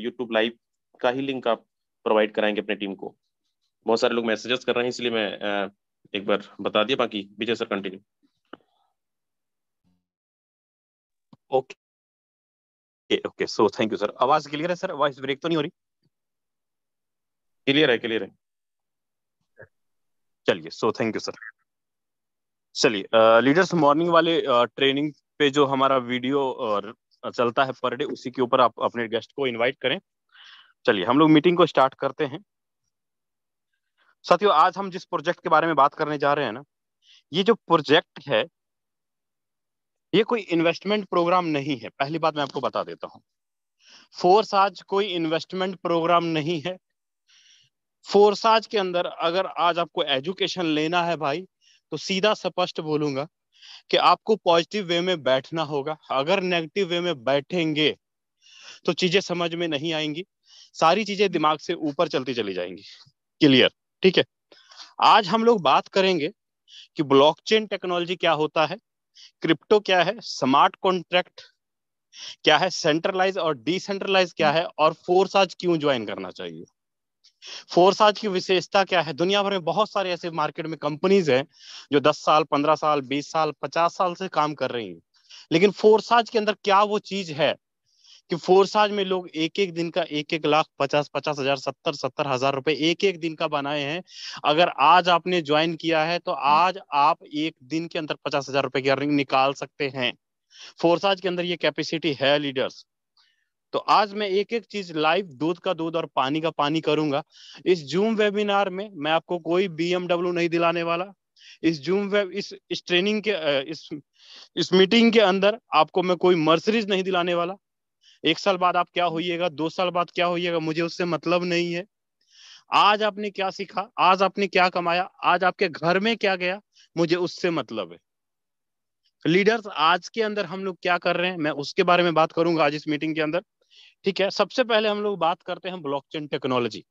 YouTube live का ही link आप provide कराएंगे अपने टीम को? बहुत सारे लोग मैसेजेस कर रहे हैं, इसलिए मैं एक बार बता दिया। बाकी Vijay sir continue. Okay okay, so thank you sir. आवाज क्लियर है सर? वॉइस ब्रेक तो नहीं हो रही? क्लियर है, क्लियर है। चलिए, सो थैंक यू सर। चलिए, लीडर्स मॉर्निंग वाले ट्रेनिंग पे जो हमारा वीडियो चलता है पर डे, उसी के ऊपर आप अपने गेस्ट को इनवाइट करें। चलिए हम लोग मीटिंग को स्टार्ट करते हैं। साथियों, आज हम जिस प्रोजेक्ट के बारे में बात करने जा रहे हैं ना, ये जो प्रोजेक्ट है ये कोई इन्वेस्टमेंट प्रोग्राम नहीं है। पहली बात मैं आपको बता देता हूं, फोर्स आज कोई इन्वेस्टमेंट प्रोग्राम नहीं है। फोर्स आज के अंदर अगर आज आपको एजुकेशन लेना है भाई, तो सीधा स्पष्ट बोलूंगा कि आपको पॉजिटिव वे में बैठना होगा। अगर नेगेटिव वे में बैठेंगे तो चीजें समझ में नहीं आएंगी, सारी चीजें दिमाग से ऊपर चलती चली जाएंगी। क्लियर? ठीक है। आज हम लोग बात करेंगे कि ब्लॉकचेन टेक्नोलॉजी क्या होता है, क्रिप्टो क्या है, स्मार्ट कॉन्ट्रैक्ट क्या है, सेंट्रलाइज और डिसेंट्रलाइज क्या है, और फोर्स आज क्यों ज्वाइन करना चाहिए। फोर्स आज की विशेषता क्या है? दुनिया भर में बहुत सारे ऐसे मार्केट में कंपनीज हैं जो 10 साल, 15 साल, 20 साल, 50 साल से काम कर रही हैं, लेकिन फोर्स आज के अंदर क्या वो चीज है कि फोर्स आज में लोग एक एक दिन का 1-1 लाख, 50-50 हजार, 70-70 हजार रुपए एक एक दिन का बनाए हैं। अगर आज आपने ज्वाइन किया है तो आज आप एक दिन के अंदर 50 हजार रुपए की अर्निंग निकाल सकते हैं। फोर्स आज के अंदर ये कैपेसिटी है लीडर्स। तो आज मैं एक एक चीज लाइव, दूध का दूध और पानी का पानी करूंगा। इस जूम वेबिनार में मैं आपको कोई BMW नहीं दिलाने वाला। इस जूम वेब इस ट्रेनिंग के इस मीटिंग के अंदर आपको मैं कोई मर्सिडीज नहीं दिलाने वाला। 1 साल बाद आप क्या होइएगा, 2 साल बाद क्या होइएगा, मुझे उससे मतलब नहीं है। आज आपने क्या सीखा, आज आपने क्या कमाया, आज आपके घर में क्या गया, मुझे उससे मतलब है। लीडर्स, आज के अंदर हम लोग क्या कर रहे हैं मैं उसके बारे में बात करूंगा आज इस मीटिंग के अंदर। ठीक है। सबसे पहले हम लोग बात करते हैं ब्लॉकचेन टेक्नोलॉजी।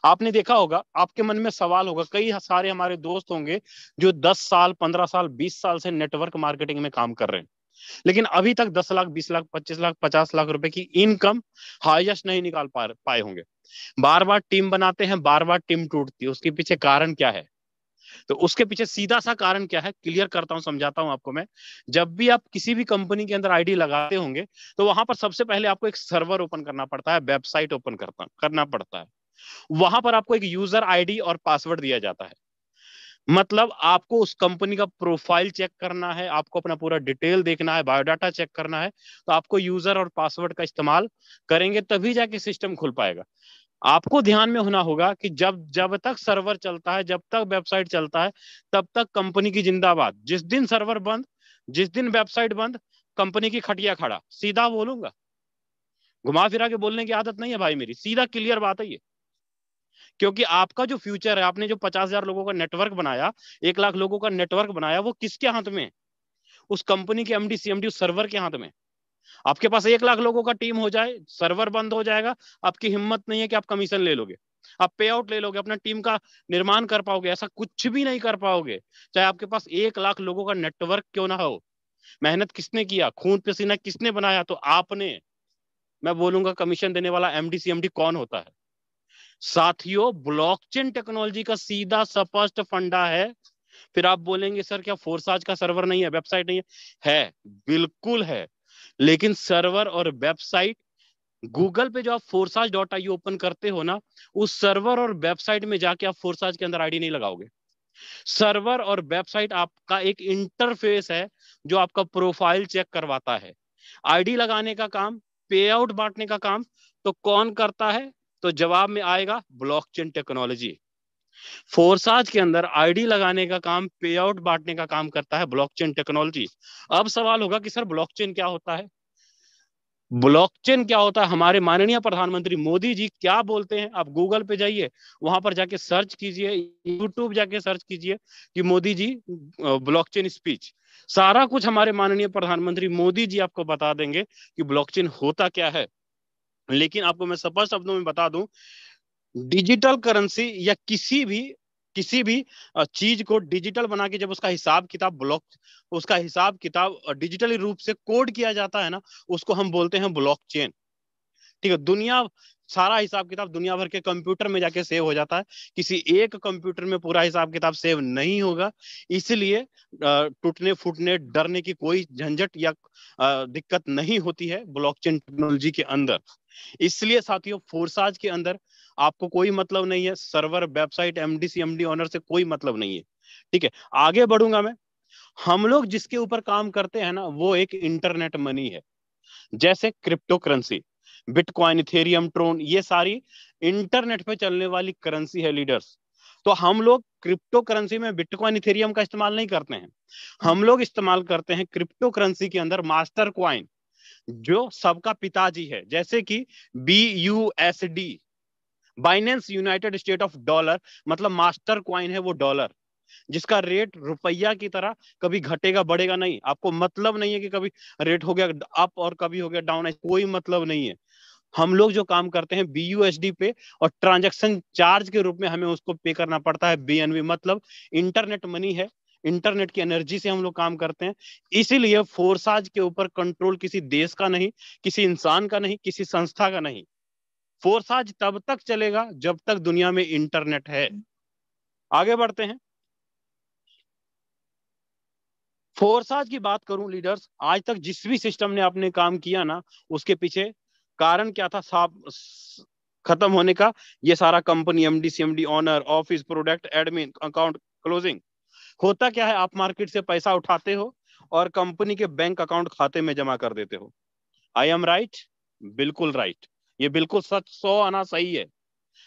आपने देखा होगा, आपके मन में सवाल होगा, कई सारे हमारे दोस्त होंगे जो 10 साल, 15 साल, 20 साल से नेटवर्क मार्केटिंग में काम कर रहे हैं, लेकिन अभी तक 10 लाख, 20 लाख, 25 लाख, 50 लाख रुपए की इनकम हाईएस्ट नहीं निकाल पाए होंगे। बार बार टीम बनाते हैं, बार बार टीम टूटती है। उसके पीछे कारण क्या है? तो उसके पीछे सीधा सा कारण क्या है, क्लियर करता हूं, समझाता हूं आपको मैं। जब भी आप किसी भी कंपनी के अंदर आईडी लगाते होंगे तो वहां पर सबसे पहले आपको एक सर्वर ओपन करना पड़ता है, वेबसाइट ओपन करना पड़ता है। वहां पर आपको एक यूजर आईडी और पासवर्ड दिया जाता है। मतलब आपको उस कंपनी का प्रोफाइल चेक करना है, आपको अपना पूरा डिटेल देखना है, बायोडाटा चेक करना है, तो आपको यूजर और पासवर्ड का इस्तेमाल करेंगे तभी जाके सिस्टम खुल पाएगा। आपको ध्यान में होना होगा कि जब जब तक सर्वर चलता है, जब तक वेबसाइट चलता है, तब तक कंपनी की जिंदाबाद। जिस दिन सर्वर बंद, जिस दिन वेबसाइट बंद, कंपनी की खटिया खड़ा। सीधा बोलूंगा, घुमा फिरा के बोलने की आदत नहीं है भाई मेरी, सीधा क्लियर बात है ये। क्योंकि आपका जो फ्यूचर है, आपने जो 50,000 लोगों का नेटवर्क बनाया, 1 लाख लोगों का नेटवर्क बनाया, वो किसके हाथ में? उस कंपनी के MD CMD उस सर्वर के हाथ में। आपके पास 1 लाख लोगों का टीम हो जाए, सर्वर बंद हो जाएगा, आपकी हिम्मत नहीं है कि आप कमीशन ले लोगे, आप पे आउट ले लोगे, अपना टीम का निर्माण कर पाओगे? ऐसा कुछ भी नहीं कर पाओगे। चाहे आपके पास 1 लाख लोगों का नेटवर्क क्यों ना हो। मेहनत किसने किया, खून पसीना किसने बनाया? तो आपने। मैं बोलूंगा कमीशन देने वाला MD CMD कौन होता है? साथियों, ब्लॉकचेन टेक्नोलॉजी का सीधा स्पष्ट फंडा है। फिर आप बोलेंगे सर क्या फोर्साज का सर्वर नहीं है, वेबसाइट नहीं है बिल्कुल है। लेकिन सर्वर और वेबसाइट, गूगल पे जो आप forsage.io ओपन करते हो ना, उस सर्वर और वेबसाइट में जाके आप फोर्साज के अंदर आईडी नहीं लगाओगे। सर्वर और वेबसाइट आपका एक इंटरफेस है जो आपका प्रोफाइल चेक करवाता है। आईडी लगाने का काम, पे आउट बांटने का काम तो कौन करता है? तो जवाब में आएगा ब्लॉकचेन टेक्नोलॉजी। फोर्साज के अंदर आईडी लगाने का काम, पे आउट बांटने का काम करता है ब्लॉकचेन टेक्नोलॉजी। अब सवाल होगा कि सर ब्लॉकचेन क्या होता है? ब्लॉकचेन क्या होता है? हमारे माननीय प्रधानमंत्री मोदी जी क्या बोलते हैं? आप गूगल पे जाइए, वहां पर जाके सर्च कीजिए, यूट्यूब जाके सर्च कीजिए कि मोदी जी ब्लॉकचेन स्पीच। सारा कुछ हमारे माननीय प्रधानमंत्री मोदी जी आपको बता देंगे कि ब्लॉकचेन होता क्या है। लेकिन आपको मैं स्पष्ट शब्दों में बता दूं, डिजिटल करेंसी या किसी भी चीज को डिजिटल बना के जब उसका हिसाब किताब डिजिटली रूप से कोड किया जाता है ना, उसको हम बोलते हैं ब्लॉकचेन। ठीक है, दुनिया सारा हिसाब किताब दुनिया भर के कंप्यूटर में जाके सेव हो जाता है, किसी एक कंप्यूटर में पूरा हिसाब किताब सेव नहीं होगा। इसलिए टूटने फूटने डरने की कोई झंझट या दिक्कत नहीं होती है ब्लॉकचेन टेक्नोलॉजी के अंदर। इसलिए साथियों, फोरसाज के अंदर आपको कोई मतलब नहीं है, server, website, MD CMD owner से कोई मतलब नहीं है। ठीक है, आगे बढ़ूंगा मैं। हम लोग जिसके ऊपर काम करते हैं ना, वो एक इंटरनेट मनी है, जैसे crypto currency, bitcoin, Ethereum, Tron, ये सारी इंटरनेट पे चलने वाली करेंसी है लीडर्स। तो हम लोग क्रिप्टो करेंसी में बिटकॉइन, इथेरियम का इस्तेमाल नहीं करते हैं। हम लोग इस्तेमाल करते हैं क्रिप्टो करेंसी के अंदर मास्टर कॉइन, जो सबका पिताजी है, जैसे कि BUSD, Binance United state of dollar, मतलब मास्टर कॉइन है वो डॉलर, जिसका रेट रुपया की तरह कभी घटेगा बढ़ेगा नहीं। आपको मतलब नहीं है कि कभी रेट हो गया अप और कभी हो गया डाउन, कोई मतलब नहीं है। हम लोग जो काम करते हैं BUSD पे, और ट्रांजैक्शन चार्ज के रूप में हमें उसको पे करना पड़ता है BNB, मतलब इंटरनेट मनी है। इंटरनेट की एनर्जी से हम लोग काम करते हैं। इसीलिए फोरसाज के ऊपर कंट्रोल किसी देश का नहीं, किसी इंसान का नहीं, किसी संस्था का नहीं। फोरसाज तब तक चलेगा जब तक दुनिया में इंटरनेट है। आगे बढ़ते हैं। फोरसाज की बात करूं लीडर्स, आज तक जिस भी सिस्टम ने आपने काम किया ना, उसके पीछे कारण क्या था साहब खत्म होने का? ये सारा company, MD CMD owner, office, product, admin, account closing. होता क्या है, आप मार्केट से पैसा उठाते हो और कंपनी के बैंक अकाउंट खाते में जमा कर देते हो। I am right? बिल्कुल राइट, ये बिल्कुल सच, 100 आना सही है।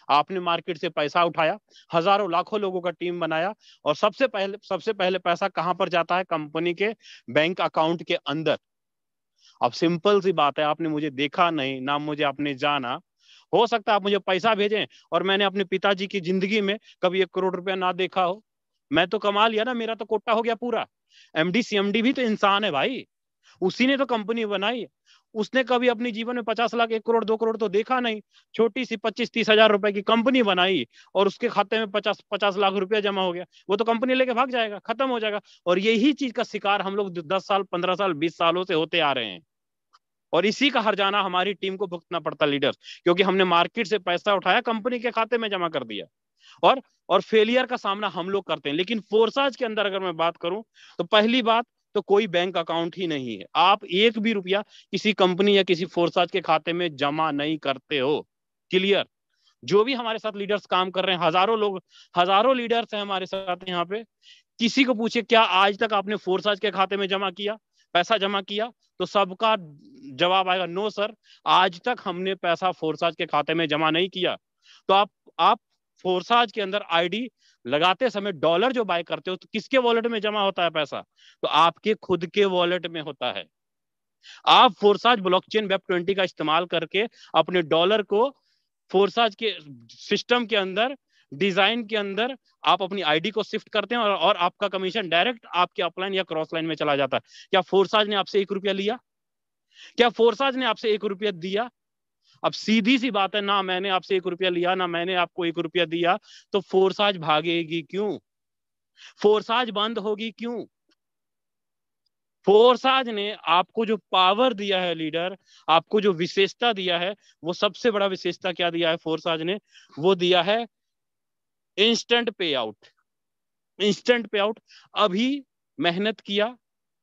आपने मार्केट से पैसा उठाया, हजारों लाखों लोगों का टीम बनाया, और सबसे पहले पैसा कहां पर जाता है? कंपनी के बैंक अकाउंट के अंदर। अब सिंपल सी बात है, आपने मुझे देखा नहीं ना, मुझे आपने जाना। हो सकता है आप मुझे पैसा भेजें और मैंने अपने पिताजी की जिंदगी में कभी 1 करोड़ रुपया ना देखा हो। मैं तो कमा लिया ना, मेरा तो कोटा हो गया पूरा। एमडी सीएमडी भी तो इंसान है भाई, उसी ने तो कंपनी बनाई। उसने कभी अपने जीवन में 50 लाख, 1 करोड़, 2 करोड़ तो देखा नहीं। छोटी सी 25-30 हजार रुपए की कंपनी बनाई और उसके खाते में 50-50 लाख रुपया जमा हो गया, वो तो कंपनी लेके भाग जाएगा, खत्म हो जाएगा। और यही चीज का शिकार हम लोग 10 साल, 15 साल, 20 सालों से होते आ रहे हैं। और इसी का हर्जाना हमारी टीम को भुगतना पड़ता लीडर, क्योंकि हमने मार्केट से पैसा उठाया, कंपनी के खाते में जमा कर दिया, और फेलियर का सामना हम लोग करते हैं। लेकिन फोरसाज के अंदर अगर मैं बात करूं, तो पहली बात तो कोई बैंक अकाउंट ही नहीं है। आप एक भी रुपया किसी कंपनी या किसी फोरसाज के खाते में जमा नहीं करते हो। क्लियर? जो भी हमारे साथ लीडर्स काम कर रहे हैं, हजारों लोग, हजारों लीडर्स हैं हमारे साथ यहाँ पे, किसी को पूछे क्या आज तक आपने फोरसाज के खाते में जमा किया, पैसा जमा किया, तो सबका जवाब आएगा नो सर, आज तक हमने पैसा फोरसाज के खाते में जमा नहीं किया। तो आप फोरसाज के अंदर आईडी लगाते समय डॉलर जो बाय करते हो, तो किसके वॉलेट में जमा होता है पैसा? तो आपके खुद के वॉलेट में होता है। आप फोरसाज ब्लॉकचेन वेब 20 का इस्तेमाल करके अपने डॉलर को फोरसाज के सिस्टम के अंदर, डिजाइन के अंदर आप अपनी आईडी को शिफ्ट करते हैं, और आपका कमीशन डायरेक्ट आपके अपलाइन या क्रॉस लाइन में चला जाता है। क्या फोरसाज ने आपसे 1 रुपया लिया? क्या फोरसाज ने आपसे 1 रुपया दिया? अब सीधी सी बात है, ना मैंने आपसे 1 रुपया लिया, ना मैंने आपको 1 रुपया दिया, तो फोरसाज भागेगी क्यों? फोरसाज बंद होगी क्यों? फोरसाज ने आपको जो पावर दिया है लीडर, आपको जो विशेषता दिया है, वो सबसे बड़ा विशेषता क्या दिया है फोरसाज ने? वो दिया है इंस्टेंट पे आउट। इंस्टेंट पे आउट। अभी मेहनत किया,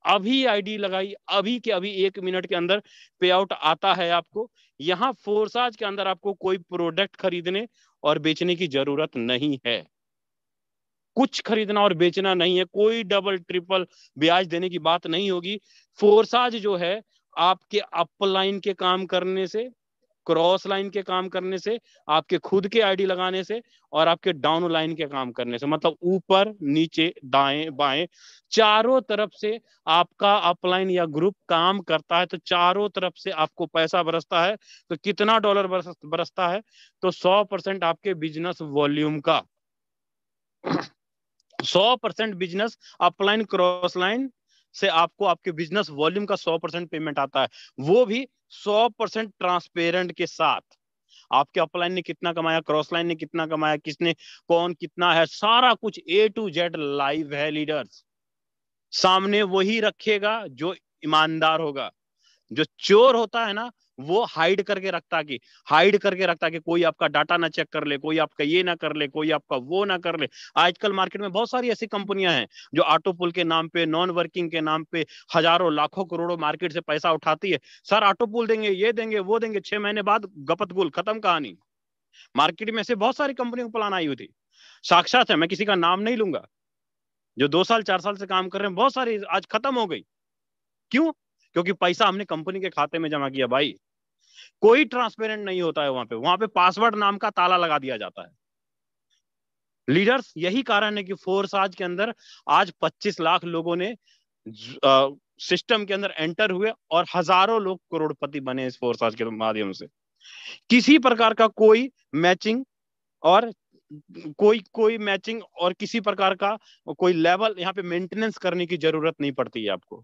अभी आईडी लगाई, अभी के अभी 1 मिनट के अंदर पे आउट आता है आपको। यहाँ फोरसाज के अंदर आपको कोई प्रोडक्ट खरीदने और बेचने की जरूरत नहीं है। कुछ खरीदना और बेचना नहीं है, कोई डबल ट्रिपल ब्याज देने की बात नहीं होगी। फोरसाज जो है, आपके अपलाइन के काम करने से, क्रॉस लाइन के काम करने से, आपके खुद के आईडी लगाने से, और आपके डाउन लाइन के काम करने से, मतलब ऊपर नीचे दाएं बाएं चारों तरफ से आपका अपलाइन या ग्रुप काम करता है। तो चारों तरफ से आपको पैसा बरसता है। तो कितना डॉलर बरसता है? तो 100% आपके बिजनेस वॉल्यूम का 100% बिजनेस अपलाइन क्रॉस लाइन से आपको आपके बिजनेस वॉल्यूम का 100% पेमेंट आता है, वो भी 100% ट्रांसपेरेंट के साथ। आपके अपलाइन ने कितना कमाया, क्रॉस लाइन ने कितना कमाया, किसने कौन कितना है, सारा कुछ A to Z लाइव है लीडर्स। सामने वही रखेगा जो ईमानदार होगा। जो चोर होता है ना, वो हाइड करके रखता कि कोई आपका डाटा ना चेक कर ले, कोई आपका ये ना कर ले, कोई आपका वो ना कर ले। आजकल मार्केट में बहुत सारी ऐसी कंपनियां हैं जो ऑटो पुल के नाम पे, नॉन वर्किंग के नाम पे हजारों लाखों करोड़ों मार्केट से पैसा उठाती है। सर ऑटो पुल देंगे, ये देंगे, वो देंगे, 6 महीने बाद गपत गुल, खत्म कहानी। मार्केट में से बहुत सारी कंपनियों को प्लान आई हुई थी, साक्षात है, मैं किसी का नाम नहीं लूंगा, जो 2 साल 4 साल से काम कर रहे हैं, बहुत सारी आज खत्म हो गई। क्यों? क्योंकि पैसा हमने कंपनी के खाते में जमा किया भाई। कोई ट्रांसपेरेंट नहीं होता है वहां पे पासवर्ड नाम का ताला लगा दिया जाता है। लीडर्स, यही कारण है कि फोर्स आज के अंदर आज 25 लाख लोगों ने सिस्टम के अंदर एंटर हुए और हजारों लोग करोड़पति बने इस फोर्स आज के माध्यम से। किसी प्रकार का कोई मैचिंग और कोई कोई मैचिंग और किसी प्रकार का कोई लेवल यहाँ पे मेंटेनेंस करने की जरूरत नहीं पड़ती है आपको।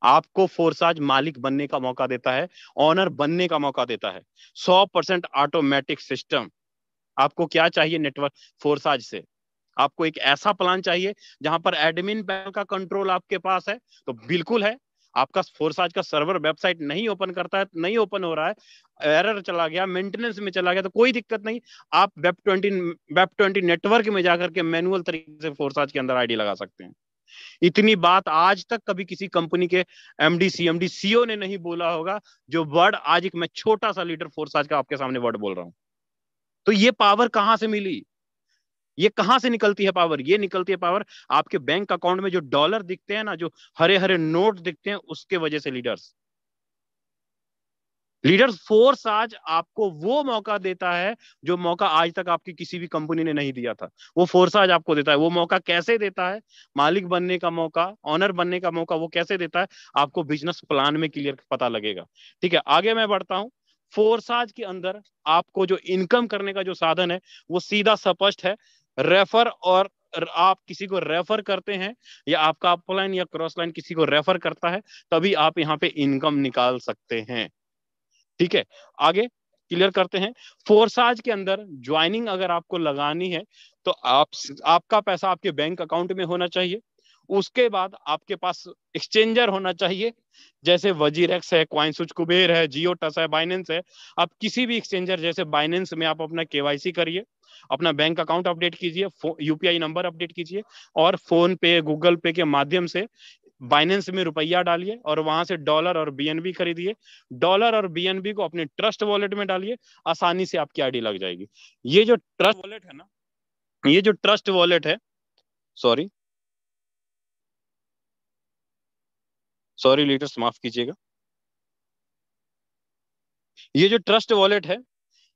आपको फोर्साज मालिक बनने का मौका देता है, ऑनर बनने का मौका देता है। 100% ऑटोमेटिक सिस्टम। आपको क्या चाहिए नेटवर्क फोर्साज से? आपको एक ऐसा प्लान चाहिए जहां पर एडमिन पैनल का कंट्रोल आपके पास है, तो बिल्कुल है। आपका फोर्साज का सर्वर वेबसाइट नहीं ओपन करता है, नहीं ओपन हो रहा है, एरर चला गया, मेंटेनेंस में चला गया, तो कोई दिक्कत नहीं। आप वेब20 नेटवर्क में जाकर के मैनुअल तरीके से फोर्साज के अंदर आईडी लगा सकते हैं। इतनी बात आज तक कभी किसी कंपनी के एमडी, सीएमडी, सीईओ ने नहीं बोला होगा जो वर्ड आज एक मैं छोटा सा लीडर फोर्साज का आपके सामने वर्ड बोल रहा हूं। तो ये पावर कहां से मिली? ये कहां से निकलती है पावर? ये निकलती है पावर आपके बैंक अकाउंट में जो डॉलर दिखते हैं ना, जो हरे हरे नोट दिखते हैं, उसके वजह से। लीडर्स फोर्स आज आपको वो मौका देता है जो मौका आज तक आपकी किसी भी कंपनी ने नहीं दिया था। वो फोर्स आज आपको देता है। वो मौका कैसे देता है? मालिक बनने का मौका, ऑनर बनने का मौका वो कैसे देता है? आपको बिजनेस प्लान में क्लियर पता लगेगा। ठीक है, आगे मैं बढ़ता हूं। फोर्साज के अंदर आपको जो इनकम करने का जो साधन है वो सीधा स्पष्ट है, रेफर। और आप किसी को रेफर करते हैं या आपका अपलाइन या क्रॉस लाइन किसी को रेफर करता है, तभी आप यहाँ पे इनकम निकाल सकते हैं। ठीक है, आगे क्लियर करते हैं। फोर्साज के अंदर ज्वाइनिंग अगर आपको लगानी है तो आपका पैसा आपके बैंक अकाउंट में होना चाहिए। उसके बाद आपके पास एक्सचेंजर होना चाहिए, जैसे वजीरेक्स है, क्वाइंसुच कुबेर है, जियोटस है, बाइनेंस है। आप किसी भी एक्सचेंजर जैसे बाइनेंस में आप अपना केवाईसी करिए, अपना बैंक अकाउंट अपडेट कीजिए, यूपीआई नंबर अपडेट कीजिए, और फोन पे, गूगल पे के माध्यम से बाइनेंस में रुपया डालिए और वहां से डॉलर और बीएनबी खरीदिए। डॉलर और बीएनबी को अपने ट्रस्ट वॉलेट में डालिए, आसानी से आपकी आईडी लग जाएगी। ये जो ट्रस्ट वॉलेट है ना, ये जो ट्रस्ट वॉलेट है, सॉरी सॉरी लीडर्स, माफ कीजिएगा। ये जो ट्रस्ट वॉलेट है,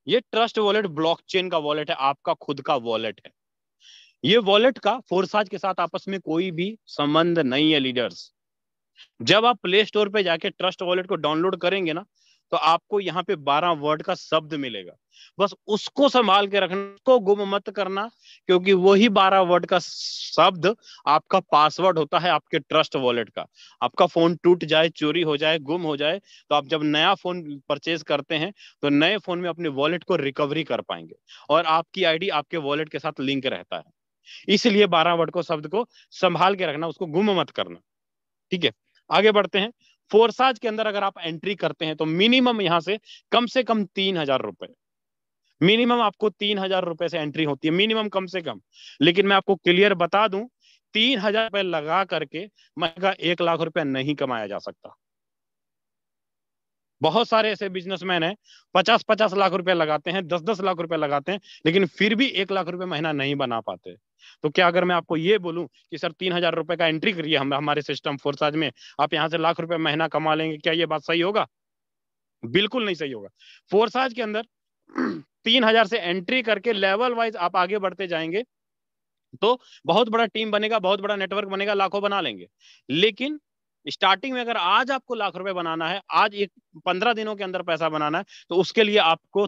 ये ट्रस्ट वॉलेट ब्लॉकचेन का वॉलेट है, आपका खुद का वॉलेट है। ये वॉलेट का फोर्साज के साथ आपस में कोई भी संबंध नहीं है लीडर्स। जब आप प्ले स्टोर पे जाके ट्रस्ट वॉलेट को डाउनलोड करेंगे ना, तो आपको यहाँ पे 12 वर्ड का शब्द मिलेगा। बस उसको संभाल के रखना, उसको गुम मत करना, क्योंकि वही 12 वर्ड का शब्द आपका पासवर्ड होता है आपके ट्रस्ट वॉलेट का। आपका फोन टूट जाए, चोरी हो जाए, गुम हो जाए, तो आप जब नया फोन परचेज करते हैं तो नए फोन में अपने वॉलेट को रिकवरी कर पाएंगे, और आपकी आईडी आपके वॉलेट के साथ लिंक रहता है। इसलिए 12 वर्ड को शब्द को संभाल के रखना, उसको गुम मत करना। ठीक है, आगे बढ़ते हैं। फोर्साज के अंदर अगर आप एंट्री करते हैं तो मिनिमम यहां से कम 3,000 रुपए, मिनिमम आपको 3,000 रुपए से एंट्री होती है, मिनिमम, कम से कम। लेकिन मैं आपको क्लियर बता दूं, 3,000 रुपए लगा करके महीने का 1 लाख रुपया नहीं कमाया जा सकता। बहुत सारे ऐसे बिजनेसमैन हैं 50-50 लाख रुपए लगाते हैं, 10-10 लाख रुपए लगाते हैं, लेकिन फिर भी 1 लाख रुपए महीना नहीं बना पाते। तो क्या अगर मैं आपको ये बोलूं कि सर 3,000 रुपए का एंट्री करिए हम हमारे सिस्टम फोर्साज में, आप यहां से लाख रुपए महीना कमा लेंगे, क्या ये बात सही होगा? बिल्कुल नहीं सही होगा। फोर्साज के अंदर 3,000 से एंट्री करके लेवल वाइज आप आगे बढ़ते जाएंगे तो बहुत बड़ा टीम बनेगा, बहुत बड़ा नेटवर्क बनेगा, लाखों बना लेंगे। लेकिन स्टार्टिंग में अगर आज आपको लाख रुपए बनाना है, आज एक 15 दिनों के अंदर पैसा बनाना है, तो उसके लिए आपको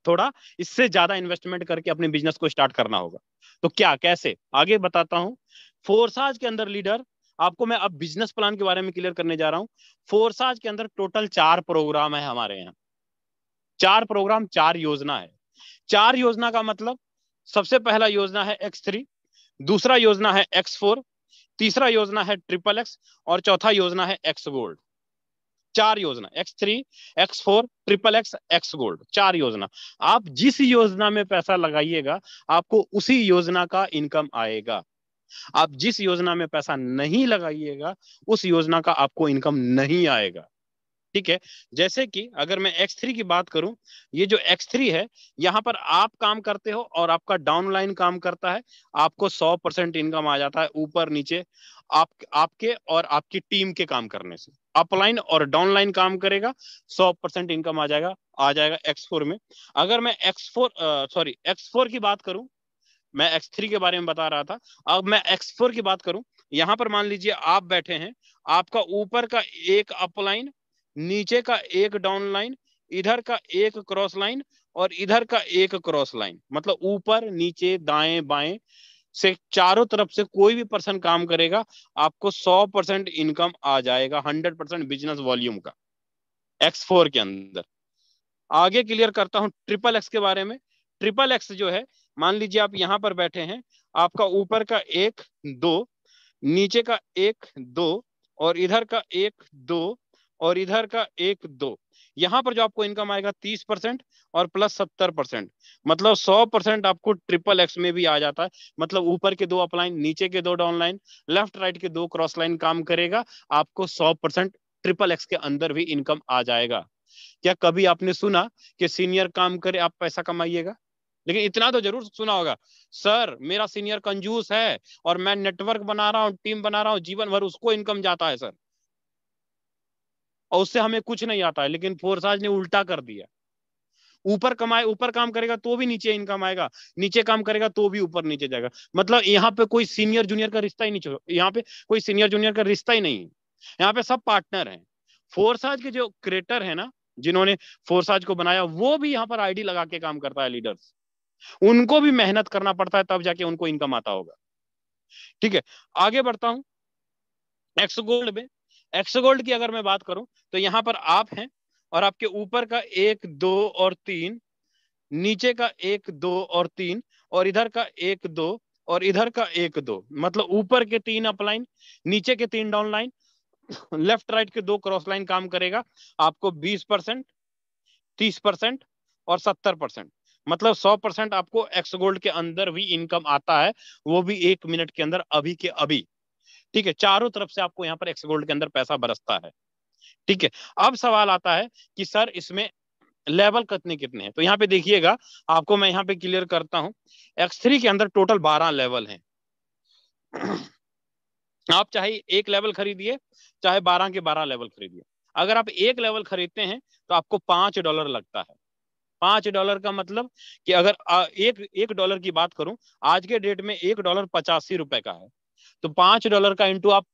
थोड़ा इससे ज्यादा इन्वेस्टमेंट करके अपने बिजनेस को स्टार्ट करना होगा। तो क्या, कैसे, आगे बताता हूं। फोर्साज के अंदर लीडर, आपको मैं अब बिजनेस प्लान के बारे में क्लियर करने जा रहा हूं। फोर्साज के अंदर टोटल 4 प्रोग्राम है हमारे यहाँ। 4 प्रोग्राम, 4 योजना है। 4 योजना का मतलब, सबसे पहला योजना है X3, दूसरा योजना है X4, तीसरा योजना है XXX, और चौथा योजना है X गोल्ड। चार योजना, X3, X4, triple x, x gold, चार योजना। आप जिस योजना में पैसा लगाइएगा आपको उसी योजना का इनकम आएगा। आप जिस योजना में पैसा नहीं लगाइएगा उस योजना का आपको इनकम नहीं आएगा। ठीक है, जैसे कि अगर मैं X3 की बात करूं, ये जो X3 है यहां पर आप काम करते हो और आपका डाउनलाइन काम करता है, आपको 100% इनकम आ जाता है ऊपर नीचे, आपके और आपकी टीम के काम करने से। अपलाइन और डाउनलाइन काम करेगा, 100% इनकम आ जाएगा X4 में। अगर मैं X4 की बात करूं, मैं X3 के बारे में बता रहा था, अब मैं X4 की बात करूं, यहां पर मान लीजिए आप बैठे हैं, आपका ऊपर का एक अपलाइन, नीचे का एक डाउन लाइन, इधर का एक क्रॉस लाइन और इधर का एक क्रॉस लाइन, मतलब ऊपर नीचे दाएं बाएं से चारों तरफ से कोई भी पर्सन काम करेगा, आपको 100% इनकम आ जाएगा, 100% बिजनेस वॉल्यूम का X4 के अंदर। आगे क्लियर करता हूं ट्रिपल एक्स के बारे में। ट्रिपल एक्स जो है, मान लीजिए आप यहां पर बैठे हैं, आपका ऊपर का एक दो, नीचे का एक दो और इधर का एक दो और इधर का एक दो, यहां पर जो आपको इनकम आएगा 30% और प्लस 70%, मतलब 100% आपको ट्रिपल एक्स में भी आ जाता है। मतलब ऊपर के दो अपलाइन, नीचे के दो डाउन लाइन, लेफ्ट राइट के दो क्रॉस लाइन काम करेगा, आपको 100% ट्रिपल एक्स के अंदर भी इनकम आ जाएगा। क्या कभी आपने सुना कि सीनियर काम करे आप पैसा कमाइएगा? लेकिन इतना तो जरूर सुना होगा, सर मेरा सीनियर कंजूस है और मैं नेटवर्क बना रहा हूं, टीम बना रहा हूं, जीवन भर उसको इनकम जाता है सर, और उससे हमें कुछ नहीं आता है। लेकिन फोर्साज ने उल्टा कर दिया, ऊपर काम करेगा तो भी नीचे इनकम आएगा, नीचे काम करेगा तो भी ऊपर नीचे जाएगा। मतलब यहाँ पे कोई सीनियर जूनियर का रिश्ता ही नहीं, यहाँ पे कोई सीनियर जूनियर का रिश्ता ही नहीं है, यहाँ पे सब पार्टनर हैं। फोर्साज के जो क्रिएटर है ना, जिन्होंने फोर्साज को बनाया, वो भी यहाँ पर आईडी लगा के काम करता है, लीडर्स, उनको भी मेहनत करना पड़ता है तब जाके उनको इनकम आता होगा। ठीक है, आगे बढ़ता हूं एक्स गोल्ड में। एक्स गोल्ड की अगर मैं बात करूं तो यहां पर आप हैं और आपके ऊपर का एक दो और तीन, नीचे का एक दो और तीन और इधर का एक दो और इधर का एक दो, मतलब ऊपर के तीन अपलाइन, नीचे के तीन डाउन लाइन, लेफ्ट राइट के दो क्रॉस लाइन काम करेगा, आपको 20%, 30% और 70%, मतलब 100% आपको एक्स गोल्ड के अंदर भी इनकम आता है, वो भी 1 मिनट के अंदर, अभी के अभी। ठीक है, चारों तरफ से आपको यहाँ पर एक्स गोल्ड के अंदर पैसा बरसता है। ठीक है, अब सवाल आता है कि सर इसमें लेवल कितने कितने हैं, तो यहाँ पे देखिएगा, आपको मैं यहाँ पे क्लियर करता हूँ। X3 के अंदर टोटल 12 लेवल हैं। आप चाहे एक लेवल खरीदिए, चाहे 12 के 12 लेवल खरीदिए। अगर आप एक लेवल खरीदते हैं तो आपको $5 लगता है। $5 का मतलब कि अगर एक डॉलर की बात करूं, आज के डेट में $1 85 का है, तो $5 का इंटू आप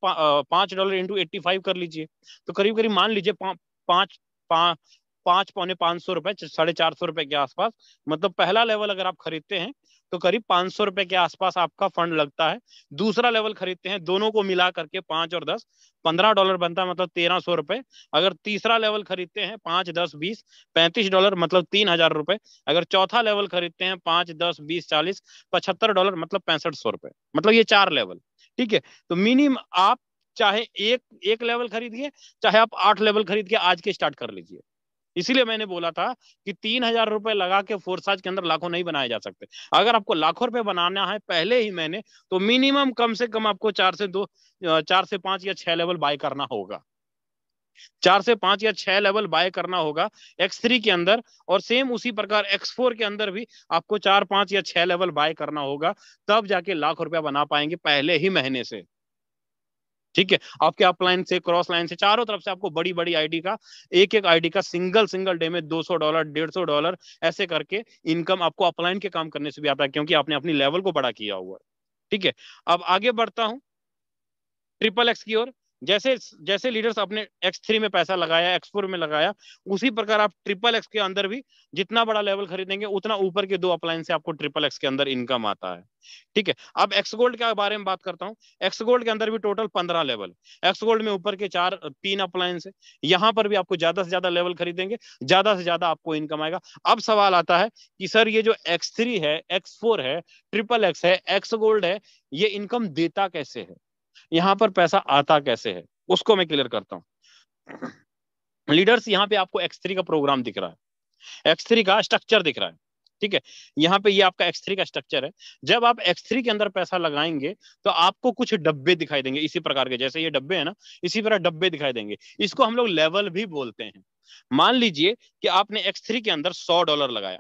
$5 इंटू 85 कर लीजिए, तो करीब करीब मान लीजिए पांच पांच पांच पौने ₹500, ₹450 के आसपास। मतलब पहला लेवल अगर आप खरीदते हैं तो करीब ₹500 के आसपास आपका फंड लगता है। दूसरा लेवल खरीदते हैं, दोनों को मिला करके 5 और 10 $15 बनता है, मतलब ₹1300। अगर तीसरा लेवल खरीदते हैं 5, 10, 20 $35, मतलब ₹3000। अगर चौथा लेवल खरीदते हैं 5, 10, 20, 40 $75, मतलब ₹6500। मतलब ये 4 लेवल। ठीक है, तो मिनिमम आप चाहे एक एक लेवल खरीदिए, चाहे आप 8 लेवल खरीद के आज के स्टार्ट कर लीजिए। इसीलिए मैंने बोला था कि ₹3000 लगा के फोर्साज के अंदर लाखों नहीं बनाए जा सकते। अगर आपको लाखों रुपए बनाना है पहले ही मैंने, तो मिनिमम कम से कम आपको 4 से 5 या 6 लेवल बाय करना होगा। 4 से 5 या 6 लेवल बाय करना होगा X3 के अंदर, और सेम उसी प्रकार X4 के अंदर भी आपको 4, 5 या 6 लेवल बाय करना होगा, तब जाके लाख रुपया बना पाएंगे पहले ही महीने से। ठीक है, आपके अपलाइन से, क्रॉस लाइन से, चारों तरफ से आपको बड़ी बड़ी आईडी का, एक एक आईडी का सिंगल डे में $200, $150 ऐसे करके इनकम आपको अपलाइन के काम करने से भी आता है, क्योंकि आपने अपनी लेवल को बड़ा किया हुआ है। ठीक है, अब आगे बढ़ता हूं ट्रिपल एक्स की ओर। जैसे जैसे लीडर्स अपने X3 में पैसा लगाया, X4 में लगाया, उसी प्रकार आप ट्रिपल एक्स के अंदर भी जितना बड़ा लेवल खरीदेंगे उतना ऊपर के दो अपलाइन से आपको ट्रिपल एक्स के अंदर इनकम आता है। ठीक है, अब एक्स गोल्ड के बारे में बात करता हूं। एक्स गोल्ड के अंदर भी टोटल 15 लेवल। एक्स गोल्ड में ऊपर के 3 अपलाइन है, यहां पर भी आपको ज्यादा से ज्यादा लेवल खरीदेंगे, ज्यादा से ज्यादा आपको इनकम आएगा। अब सवाल आता है कि सर ये जो X3 है, X4 है, ट्रिपल एक्स है, एक्स गोल्ड है, ये इनकम देता कैसे है, यहां पर पैसा आता कैसे है, उसको मैं क्लियर करता हूं। लीडर्स यहाँ पे आपको X3 का प्रोग्राम दिख रहा है, X3 का स्ट्रक्चर दिख रहा है, ठीक है। यहाँ पे ये आपका X3 का स्ट्रक्चर है। जब आप X3 के अंदर पैसा लगाएंगे तो आपको कुछ डब्बे दिखाई देंगे इसी प्रकार के, जैसे ये डब्बे है ना, इसी तरह डब्बे दिखाई देंगे। इसको हम लोग लेवल भी बोलते हैं। मान लीजिए कि आपने X3 के अंदर $100 लगाया,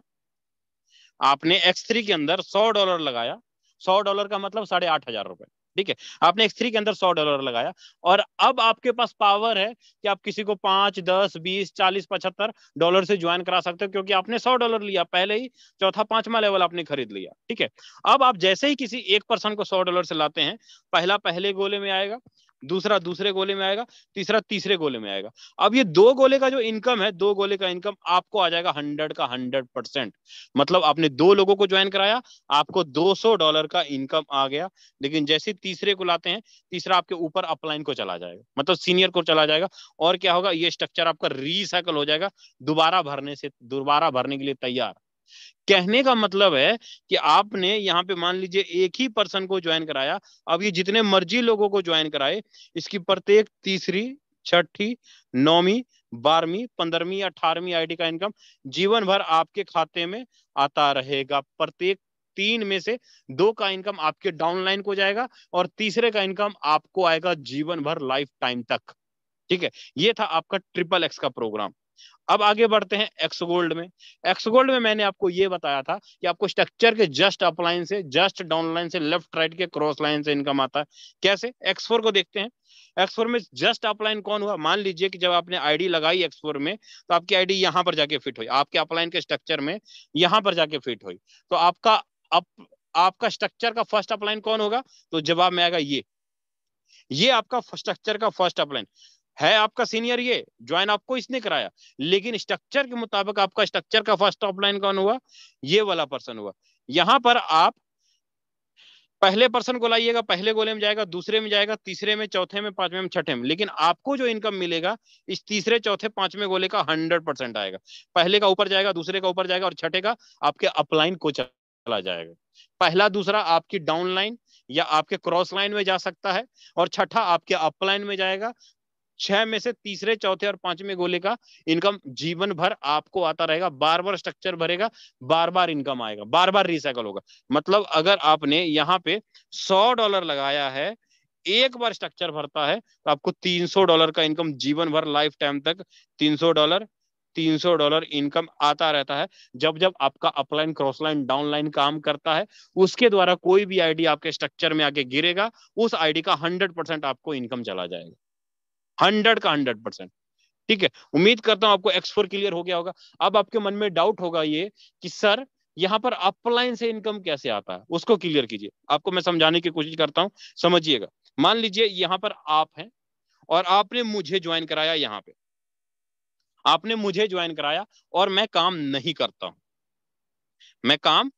आपने X3 के अंदर $100 लगाया, $100 का मतलब 8,500 रुपए, ठीक है। आपने X3 के अंदर $100 लगाया और अब आपके पास पावर है कि आप किसी को 5, 10, 20, 40, $75 से ज्वाइन करा सकते हो, क्योंकि आपने $100 लिया पहले ही, चौथा पांचवा लेवल आपने खरीद लिया, ठीक है। अब आप जैसे ही किसी एक पर्सन को $100 से लाते हैं, पहला पहले गोले में आएगा, दूसरा दूसरे गोले में आएगा, तीसरा तीसरे गोले में आएगा। अब ये 2 गोले का जो इनकम है, 2 गोले का इनकम आपको आ जाएगा 100 का 100%। मतलब आपने 2 लोगों को ज्वाइन कराया, आपको $200 का इनकम आ गया। लेकिन जैसे तीसरे को लाते हैं, तीसरा आपके ऊपर अपलाइन को चला जाएगा, मतलब सीनियर को चला जाएगा। और क्या होगा, ये स्ट्रक्चर आपका रीसाइकल हो जाएगा, दोबारा भरने के लिए तैयार। कहने का मतलब है कि आपने यहाँ पे मान लीजिए एक ही पर्सन को ज्वाइन कराया, अब ये जितने मर्जी लोगों को ज्वाइन कराए, इसकी प्रत्येक तीसरी, छठी, 9वीं, 12वीं, 15वीं, 18वीं आईडी का इनकम जीवन भर आपके खाते में आता रहेगा। प्रत्येक 3 में से 2 का इनकम आपके डाउनलाइन को जाएगा और तीसरे का इनकम आपको आएगा जीवन भर, लाइफ टाइम तक, ठीक है। ये था आपका XXX का प्रोग्राम। अब आगे बढ़ते हैं एक्स गोल्ड में। एक्स गोल्ड में मैंने आपको ये बताया था कि आपको स्ट्रक्चर के जस्ट अपलाइन से, जस्ट डाउनलाइन से, लेफ्ट राइट के क्रॉस लाइन से इनकम आता है। कैसे? X4 को देखते हैं। X4 में जस्ट अपलाइन कौन हुआ? मान लीजिए कि जब आपने आईडी लगाई X4 में, तो आपकी आईडी यहां पर जाके फिट हुई, आपके अपलाइन के स्ट्रक्चर में यहां पर जाके फिट हुई, तो आपका स्ट्रक्चर का फर्स्ट अपलाइन कौन होगा? तो जवाब में आएगा ये आपका स्ट्रक्चर का फर्स्ट अपलाइन है। आपका सीनियर ये ज्वाइन आपको इसने कराया, लेकिन स्ट्रक्चर के मुताबिक आपका स्ट्रक्चर का फर्स्ट अपलाइन कौन हुआ? ये वाला पर्सन हुआ। यहां पर आप पहले पर्सन को लाइएगा, पहले गोले में जाएगा, दूसरे में जाएगा, तीसरे में, चौथे में, पांचवें में, छठे में, लेकिन आपको जो इनकम मिलेगा इस तीसरे, चौथे, पांचवें गोले का 100% आएगा। पहले का ऊपर जाएगा, दूसरे का ऊपर जाएगा और छठे का आपके अपलाइन को चला जाएगा। पहला दूसरा आपकी डाउन लाइन या आपके क्रॉस लाइन में जा सकता है और छठा आपके अपलाइन में जाएगा। 6 में से तीसरे, चौथे और पांचवें गोले का इनकम जीवन भर आपको आता रहेगा। बार बार स्ट्रक्चर भरेगा, बार बार इनकम आएगा, बार बार रिसाइकल होगा। मतलब अगर आपने यहाँ पे $100 लगाया है, एक बार स्ट्रक्चर भरता है तो आपको $300 का इनकम जीवन भर, लाइफ टाइम तक $300 इनकम आता रहता है। जब जब आपका upline, cross line, down line काम करता है, उसके द्वारा कोई भी आईडी आपके स्ट्रक्चर में आके गिरेगा, उस आईडी का 100% आपको इनकम चला जाएगा, 100 का 100%, ठीक है। उम्मीद करता हूं आपको X4 क्लियर हो गया होगा। अब आपके मन में डाउट होगा ये कि सर यहां पर अपलाइन से इनकम कैसे आता है, उसको क्लियर कीजिए। आपको मैं समझाने की कोशिश करता हूं, समझिएगा। मान लीजिए यहां पर आप हैं और आपने मुझे ज्वाइन कराया, यहां पे आपने मुझे ज्वाइन कराया और मैं काम नहीं करता हूं, मैं काम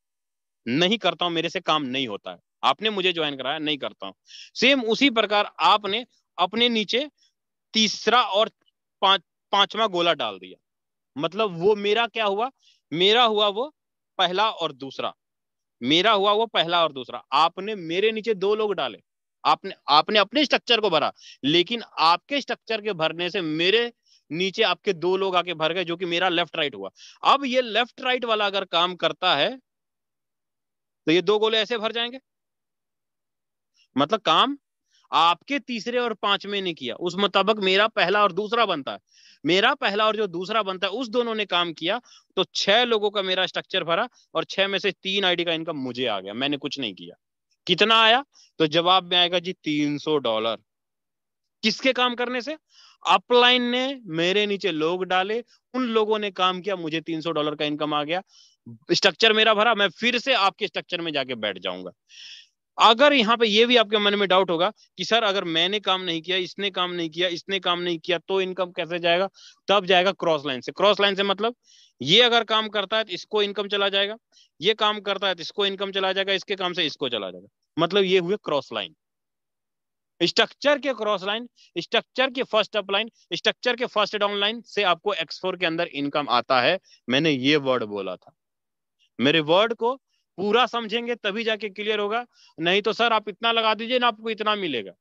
नहीं करता हूं, मेरे से काम नहीं होता है। आपने मुझे ज्वाइन कराया, नहीं करता हूं। सेम उसी प्रकार आपने अपने नीचे तीसरा और पांचवा गोला डाल दिया। मतलब वो मेरा क्या हुआ? मेरा हुआ वो पहला और दूसरा, मेरा हुआ वो पहला और दूसरा। आपने मेरे नीचे 2 लोग डाले, आपने आपने अपने स्ट्रक्चर को भरा, लेकिन आपके स्ट्रक्चर के भरने से मेरे नीचे आपके 2 लोग आके भर गए, जो कि मेरा लेफ्ट राइट हुआ। अब ये लेफ्ट राइट वाला अगर काम करता है तो ये 2 गोले ऐसे भर जाएंगे। मतलब काम आपके तीसरे और पांचवें ने किया, उस मुताबिक मेरा पहला और दूसरा बनता है। मेरा पहला और जो दूसरा बनता है, उस दोनों ने काम किया, तो 6 लोगों का मेरा स्ट्रक्चर भरा और 6 में से 3 आईडी का इनकम मुझे आ गया, मैंने कुछ नहीं किया। कितना आया? तो जवाब में आएगा जी $300। किसके काम करने से? अपलाइन ने मेरे नीचे लोग डाले, उन लोगों ने काम किया, मुझे $300 का इनकम आ गया। स्ट्रक्चर मेरा भरा, मैं फिर से आपके स्ट्रक्चर में जाके बैठ जाऊंगा। अगर यहाँ पे ये भी आपके मन में डाउट होगा कि सर अगर मैंने काम नहीं किया, इसने काम नहीं किया, इसने काम नहीं किया, तो इनकम कैसे जाएगा? तब जाएगा क्रॉस लाइन से। क्रॉस लाइन से मतलब ये अगर काम करता है तो इसको इनकम चला जाएगा, ये काम करता है तो इसको इनकम चला जाएगा, इसके काम से इसको चला जाएगा। मतलब ये हुए क्रॉस लाइन। स्ट्रक्चर के क्रॉस लाइन, स्ट्रक्चर के फर्स्ट अप लाइन, स्ट्रक्चर के फर्स्ट डाउन लाइन से आपको X4 के अंदर इनकम आता है। मैंने ये वर्ड बोला था, मेरे वर्ड को पूरा समझेंगे तभी जाके क्लियर होगा। नहीं तो सर आप इतना लगा दीजिए ना, आपको इतना मिलेगा,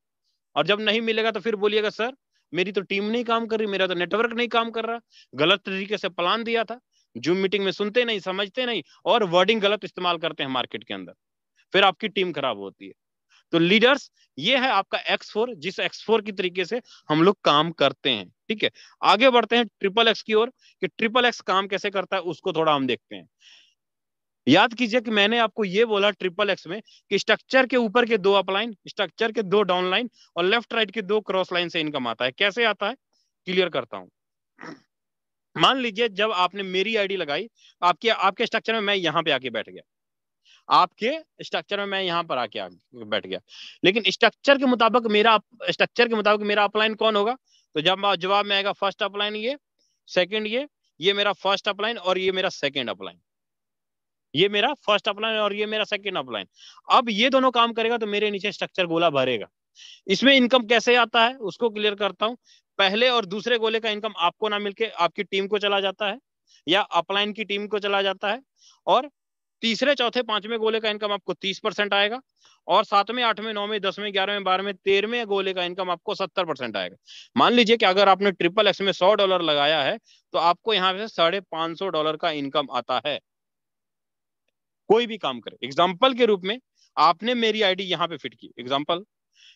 और जब नहीं मिलेगा तो फिर बोलिएगा सर मेरी तो टीम नहीं काम कर रही, मेरा तो नेटवर्क नहीं काम कर रहा, गलत तरीके से प्लान दिया था, जूम मीटिंग में सुनते नहीं, समझते नहीं, और वर्डिंग गलत इस्तेमाल करते हैं मार्केट के अंदर, फिर आपकी टीम खराब होती है। तो लीडर्स, ये है आपका X4, जिस X4 की तरीके से हम लोग काम करते हैं। ठीक है, आगे बढ़ते हैं ट्रिपल एक्स की ओर, कि ट्रिपल एक्स काम कैसे करता है उसको थोड़ा हम देखते हैं। याद कीजिए कि मैंने आपको ये बोला ट्रिपल एक्स में कि स्ट्रक्चर के ऊपर के 2 अपलाइन, स्ट्रक्चर के 2 डाउन लाइन और लेफ्ट राइट के 2 क्रॉस लाइन से इनकम आता है। कैसे आता है क्लियर करता हूं। मान लीजिए जब आपने मेरी आईडी लगाई, आपके स्ट्रक्चर में मैं यहां पे आके बैठ गया, आपके स्ट्रक्चर में मैं यहां पर आके बैठ गया, लेकिन स्ट्रक्चर के मुताबिक मेरा अपलाइन कौन होगा? तो जब जवाब में आएगा फर्स्ट अपलाइन ये, सेकंड ये मेरा फर्स्ट अपलाइन और ये मेरा सेकंड अपलाइन, ये मेरा फर्स्ट अपलाइन और ये मेरा सेकंड अपलाइन। अब ये दोनों काम करेगा तो मेरे नीचे स्ट्रक्चर गोला भरेगा। इसमें इनकम कैसे आता है उसको क्लियर करता हूं। पहले और दूसरे गोले का इनकम आपको ना मिलके आपकी टीम को चला जाता है, या अपलाइन की टीम को चला जाता है, और तीसरे चौथे पांचवें गोले का इनकम आपको 30% आएगा, और सातवें आठवें नौवें 10वें 11वें 12वें 13वें गोले का इनकम आपको 70% आएगा। मान लीजिए कि अगर आपने ट्रिपल एक्स में $100 लगाया है तो आपको यहाँ पे $550 का इनकम आता है। कोई भी काम करे, एग्जाम्पल के रूप में आपने मेरी आईडी यहाँ पे फिट की, एग्जाम्पल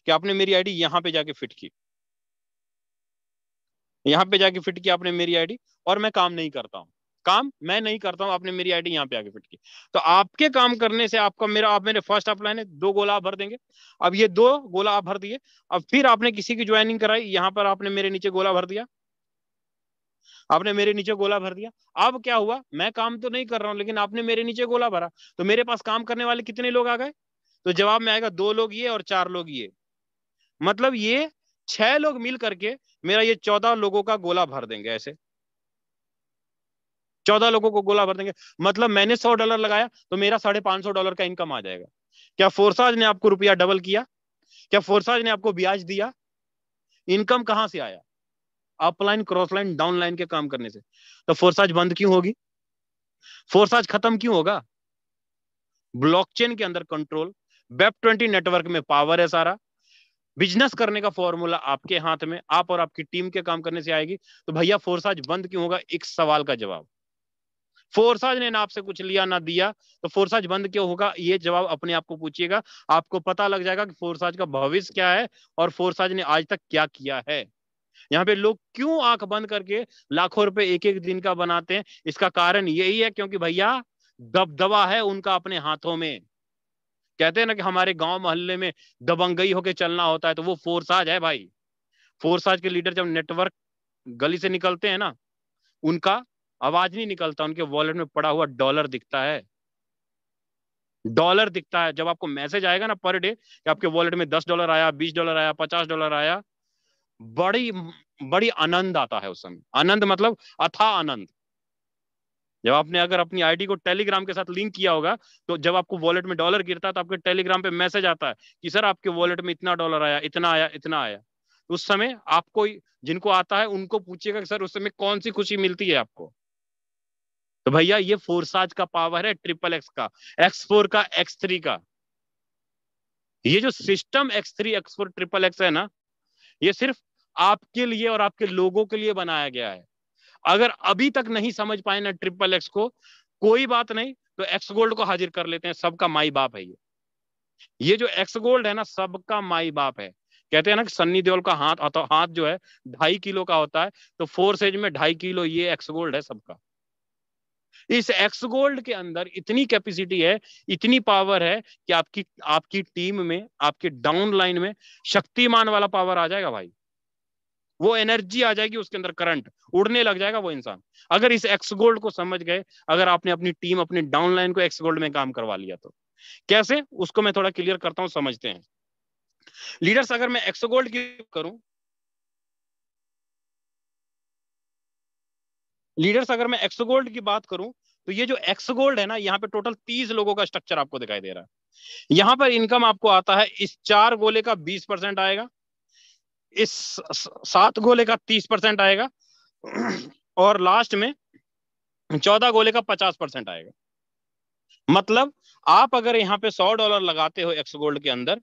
कि आपने मेरी आईडी यहाँ पे जाके फिट की, यहाँ पे जाके फिट किया आपने मेरी आईडी, और मैं काम नहीं करता हूँ, आपने मेरी आईडी यहाँ पे आके फिट की, तो आपके काम करने से आप मेरे फर्स्ट अपलाइन है 2 गोला आप भर देंगे। अब ये 2 गोला आप भर दिए, अब फिर आपने किसी की ज्वाइनिंग कराई, यहाँ पर आपने मेरे नीचे गोला भर दिया, अब क्या हुआ, मैं काम तो नहीं कर रहा हूं लेकिन आपने मेरे नीचे गोला भरा, तो मेरे पास काम करने वाले कितने लोग आ गए? तो जवाब में आएगा 2 लोग ये और 4 लोग ये, मतलब ये 6 लोग मिल करके मेरा ये 14 लोगों का गोला भर देंगे। ऐसे 14 लोगों को गोला भर देंगे, मतलब मैंने $100 लगाया तो मेरा $550 का इनकम आ जाएगा। क्या फोर्साज ने आपको रुपया डबल किया? क्या फोर्साज ने आपको ब्याज दिया? इनकम कहां से आया? Upline, cross line, down line के काम करने से। तो फोर्साज बंद क्यों होगी? फोर्साज खत्म क्यों होगा? ब्लॉकचेन के अंदर कंट्रोल, वेब20 नेटवर्क में पावर है सारा, बिजनेस करने का फॉर्मूला आपके हाथ में, आप और आपकी टीम के काम करने से आएगी। तो भैया फोर्साज बंद क्यों होगा? एक सवाल का जवाब। फोर्साज ने ना आपसे कुछ लिया ना दिया, तो फोर्साज बंद क्यों होगा? ये जवाब अपने आप को पूछिएगा, आपको पता लग जाएगा कि फोर्साज का भविष्य क्या है और फोर्साज ने आज तक क्या किया है। यहाँ पे लोग क्यों आंख बंद करके लाखों रुपए एक एक दिन का बनाते हैं? इसका कारण यही है क्योंकि भैया दबदबा है उनका अपने हाथों में। कहते हैं ना कि हमारे गांव मोहल्ले में दबंगई होके चलना होता है, तो वो फोर्साज है भाई। फोर्साज के लीडर जब नेटवर्क गली से निकलते हैं ना, उनका आवाज नहीं निकलता, उनके वॉलेट में पड़ा हुआ डॉलर दिखता है। डॉलर दिखता है। जब आपको मैसेज आएगा ना पर डे कि आपके वॉलेट में $10 आया, $20 आया, $50 आया, बड़ी बड़ी आनंद आता है उस समय। आनंद मतलब अथाह आनंद। जब आपने अगर अपनी आईडी को टेलीग्राम के साथ लिंक किया होगा, तो जब आपको वॉलेट में डॉलर गिरता है तो आपके टेलीग्राम पे मैसेज आता है कि सर आपके वॉलेट में इतना डॉलर आया, इतना आया, इतना आया। उस समय आपको, जिनको आता है उनको पूछिएगा कि सर उस समय कौन सी खुशी मिलती है आपको। तो भैया ये फोर्साज का पावर है, ट्रिपल एक्स का, X4 का, X3 का। ये जो system X3 X4 triple x है ना, ये सिर्फ आपके लिए और आपके लोगों के लिए बनाया गया है। अगर अभी तक नहीं समझ पाए ना ट्रिपल एक्स को, कोई बात नहीं, तो एक्स गोल्ड को हाजिर कर लेते हैं। सबका माई बाप है ये जो एक्स गोल्ड है ना, सबका माई बाप है। कहते हैं ना कि सन्नी देओल का हाथ जो है 2.5 किलो का होता है, तो फोर्स एज में 2.5 किलो ये एक्स गोल्ड है सबका। इस एक्स गोल्ड के अंदर इतनी कैपेसिटी है, इतनी पावर है कि आपकी आपकी टीम में, आपके डाउन लाइन में शक्तिमान वाला पावर आ जाएगा भाई। वो एनर्जी आ जाएगी उसके अंदर, करंट उड़ने लग जाएगा वो इंसान, अगर इस एक्स गोल्ड को समझ गए। अगर आपने अपनी टीम, अपनी डाउनलाइन को एक्स गोल्ड में काम करवा लिया तो कैसे, उसको मैं थोड़ा क्लियर करता हूं, समझते हैं। लीडर्स, अगर मैं एक्स गोल्ड की करूं, लीडर्स अगर मैं एक्स गोल्ड की बात करूं, तो ये जो एक्स गोल्ड है ना, यहाँ पे टोटल 30 लोगों का स्ट्रक्चर आपको दिखाई दे रहा है। यहाँ पर इनकम आपको आता है, इस 4 गोले का 20% आएगा, इस 7 गोले का 30% आएगा, और लास्ट में 14 गोले का 50% आएगा। मतलब आप अगर यहाँ पे $100 लगाते हो एक्स गोल्ड के अंदर,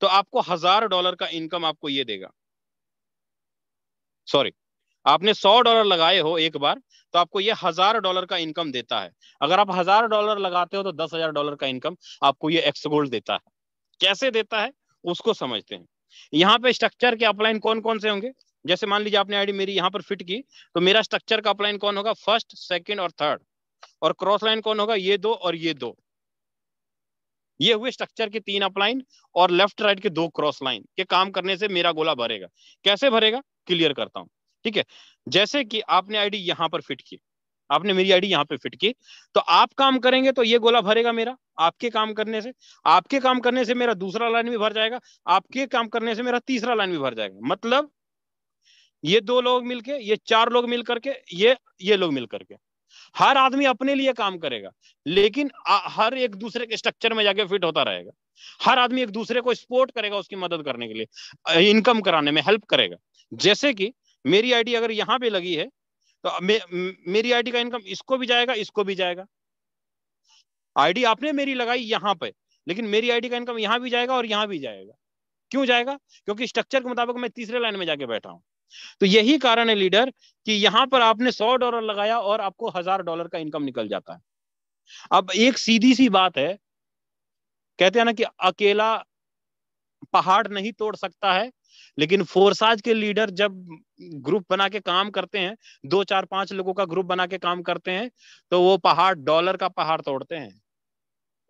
तो आपको $1000 का इनकम आपको ये देगा। सॉरी, आपने $100 लगाए हो एक बार, तो आपको ये $1000 का इनकम देता है। अगर आप $1000 लगाते हो तो $10,000 का इनकम आपको ये एक्स गोल्ड देता है। कैसे देता है उसको समझते हैं। यहाँ पे स्ट्रक्चर के अपलाइन कौन कौन से होंगे? जैसे मान लीजिए आपने आईडी मेरी यहाँ पर फिट की, तो मेरा स्ट्रक्चर का अपलाइन कौन होगा? फर्स्ट, सेकंड और थर्ड। और क्रॉस लाइन कौन होगा? ये दो और ये दो। ये हुए स्ट्रक्चर के 3 अपलाइन और लेफ्ट राइट के 2 क्रॉस लाइन के काम करने से मेरा गोला भरेगा। कैसे भरेगा क्लियर करता हूं, ठीक है। जैसे कि आपने आईडी यहां पर फिट की, आपने मेरी आईडी यहां पे फिट की, तो आप काम करेंगे तो ये गोला भरेगा मेरा। आपके काम करने से, आपके काम करने से मेरा दूसरा लाइन भी भर जाएगा, आपके काम करने से मेरा तीसरा लाइन भी भर जाएगा। मतलब ये 2 लोग मिलके, ये 4 लोग मिल करके, ये लोग मिल करके, हर आदमी अपने लिए काम करेगा, लेकिन हर एक दूसरे के स्ट्रक्चर में जाके फिट होता रहेगा। हर आदमी एक दूसरे को सपोर्ट करेगा, उसकी मदद करने के लिए, इनकम कराने में हेल्प करेगा। जैसे कि मेरी आईडी अगर यहां पे लगी है, तो मेरी आईडी का इनकम इसको भी जाएगा, इसको भी जाएगा। आईडी आपने मेरी लगाई यहां पे, लेकिन मेरी आईडी का इनकम यहां भी जाएगा और यहां भी जाएगा। क्यों जाएगा? क्योंकि स्ट्रक्चर के मुताबिक मैं तीसरे लाइन में जाके बैठा हूं। तो यही कारण है लीडर कि यहां पर आपने $100 लगाया और आपको $1000 का इनकम निकल जाता है। अब एक सीधी सी बात है, कहते हैं ना कि अकेला पहाड़ नहीं तोड़ सकता है, लेकिन फोरसाज के लीडर जब ग्रुप बना के काम करते हैं, 2 4 5 लोगों का ग्रुप बना के काम करते हैं, तो वो पहाड़, डॉलर का पहाड़ तोड़ते हैं।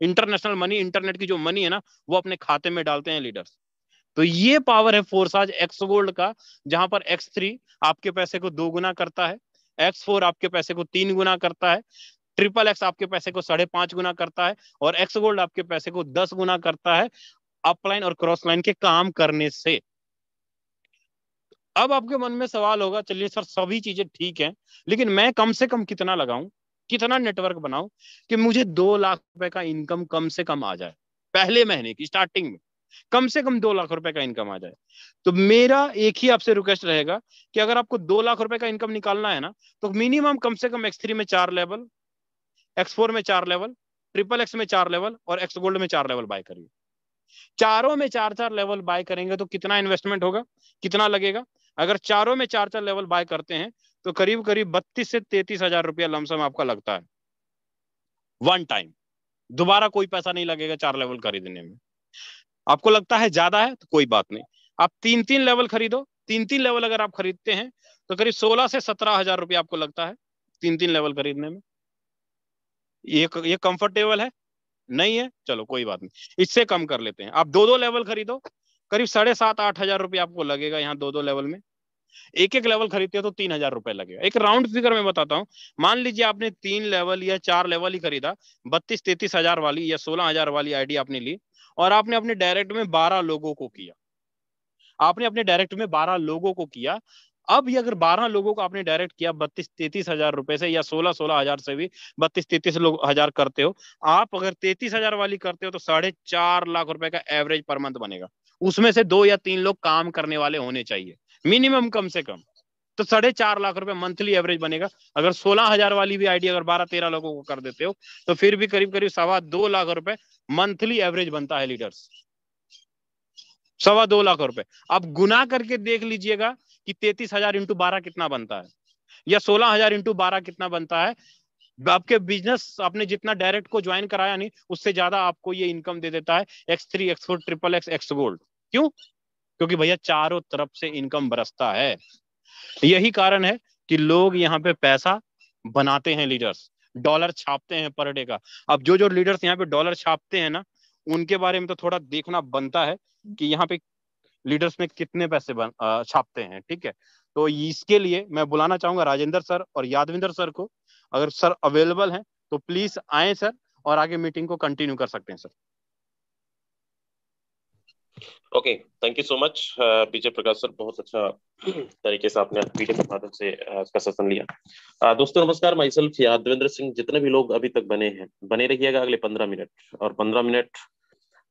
इंटरनेशनल मनी, इंटरनेट की जो मनी है ना, वो अपने खाते में डालते हैं लीडर्स। तो ये पावर है फोरसाज एक्स गोल्ड का, जहां पर X3 आपके पैसे को 2 गुना करता है, X4 आपके पैसे को 3 गुना करता है, XXX आपके पैसे को 5.5 गुना करता है, और एक्स गोल्ड आपके पैसे को 10 गुना करता है अपलाइन और क्रॉस लाइन के काम करने से। अब आपके मन में सवाल होगा, चलिए सर सभी चीजें ठीक है, लेकिन मैं कम से कम कितना लगाऊं, कितना नेटवर्क बनाऊं कि मुझे 2 लाख रुपए का इनकम कम से कम आ जाए पहले महीने की स्टार्टिंग में, कम से कम 2 लाख रुपए का इनकम आ जाए। तो मेरा एक ही आपसे रिक्वेस्ट रहेगा कि अगर आपको 2 लाख रुपए का इनकम निकालना है ना, तो मिनिमम कम से कम X3 में 4 लेवल, X4 में 4 लेवल, XXX में 4 लेवल और एक्स गोल्ड में 4 लेवल बाय करिए। चारों में 4 4 लेवल बाय करेंगे तो कितना इन्वेस्टमेंट होगा, कितना लगेगा? अगर चारों में 4 4 लेवल बाय करते हैं तो करीब करीब 32 से 33 हजार रुपया लमसम आपका लगता है वन टाइम। दोबारा कोई पैसा नहीं लगेगा 4 लेवल खरीदने में। आपको लगता है ज्यादा है तो कोई बात नहीं, आप 3 3 लेवल खरीदो। 3 3 लेवल अगर आप खरीदते हैं तो करीब 16 से 17 हजार रुपया आपको लगता है 3 3 लेवल खरीदने में। ये कंफर्टेबल है? नहीं है, चलो कोई बात नहीं, इससे कम कर लेते हैं। आप 2 2 लेवल खरीदो, करीब 7.5 8 हजार रुपया आपको लगेगा यहाँ 2 2 लेवल में। एक एक लेवल खरीदते हो तो 3 हजार रुपए लगेगा। एक राउंड फिगर में बताता हूँ, मान लीजिए आपने 3 लेवल या 4 लेवल ही खरीदा, 32 33 हजार वाली या 16 हजार वाली आईडी आपने ली, और आपने अपने डायरेक्ट में 12 लोगों को किया। आपने अपने डायरेक्ट में 12 लोगों को किया। अब ये अगर 12 लोगों को आपने डायरेक्ट किया 32 33 हजार रुपए से, या 16 16 हजार से भी 32 33 हजार करते हो, आप अगर 33 हजार वाली करते हो तो 4.5 लाख रुपए का एवरेज पर मंथ बनेगा। उसमें से 2 या 3 लोग काम करने वाले होने चाहिए मिनिमम, कम से कम। तो 4.5 लाख रुपए मंथली एवरेज बनेगा। अगर 16 हजार वाली भी आईडी अगर 12 13 लोगों को कर देते हो तो फिर भी करीब करीब 2.25 लाख रुपए मंथली एवरेज बनता है लीडर्स। 2.25 लाख रुपए। अब गुना करके देख लीजिएगा कि 33 हजार इंटू 12 कितना बनता है, या 16 हजार इंटू 12 कितना बनता है। आपके बिजनेस आपने जितना डायरेक्ट को ज्वाइन कराया नहीं, उससे ज्यादा आपको ये इनकम दे देता है X3 X4 XXX x gold. क्यों? क्योंकि भैया चारों तरफ से इनकम बरसता है। यही कारण है कि लोग यहाँ पे पैसा बनाते हैं लीडर्स, डॉलर छापते हैं पर डे का। अब जो जो लीडर्स यहाँ पे डॉलर छापते हैं ना, उनके बारे में तो थोड़ा देखना बनता है कि यहाँ पे लीडर्स में कितने पैसे छापते हैं, ठीक है। तो इसके लिए मैं बुलाना चाहूंगा राजेंद्र सर और यादविंदर सर को। अगर सर अवेलेबल हैं तो प्लीज आए सर, और आगे मीटिंग को कंटिन्यू कर सकते हैं sir. Okay, thank you so much Vijay Prakash sir, बहुत अच्छा तरीके से आपने वीडियो के माध्यम से इसका सेशन लिया। दोस्तों नमस्कार, माई सेल्फ यादवेंद्र सिंह। जितने भी लोग अभी तक बने हैं, बने रहिएगा अगले 15 मिनट, और 15 मिनट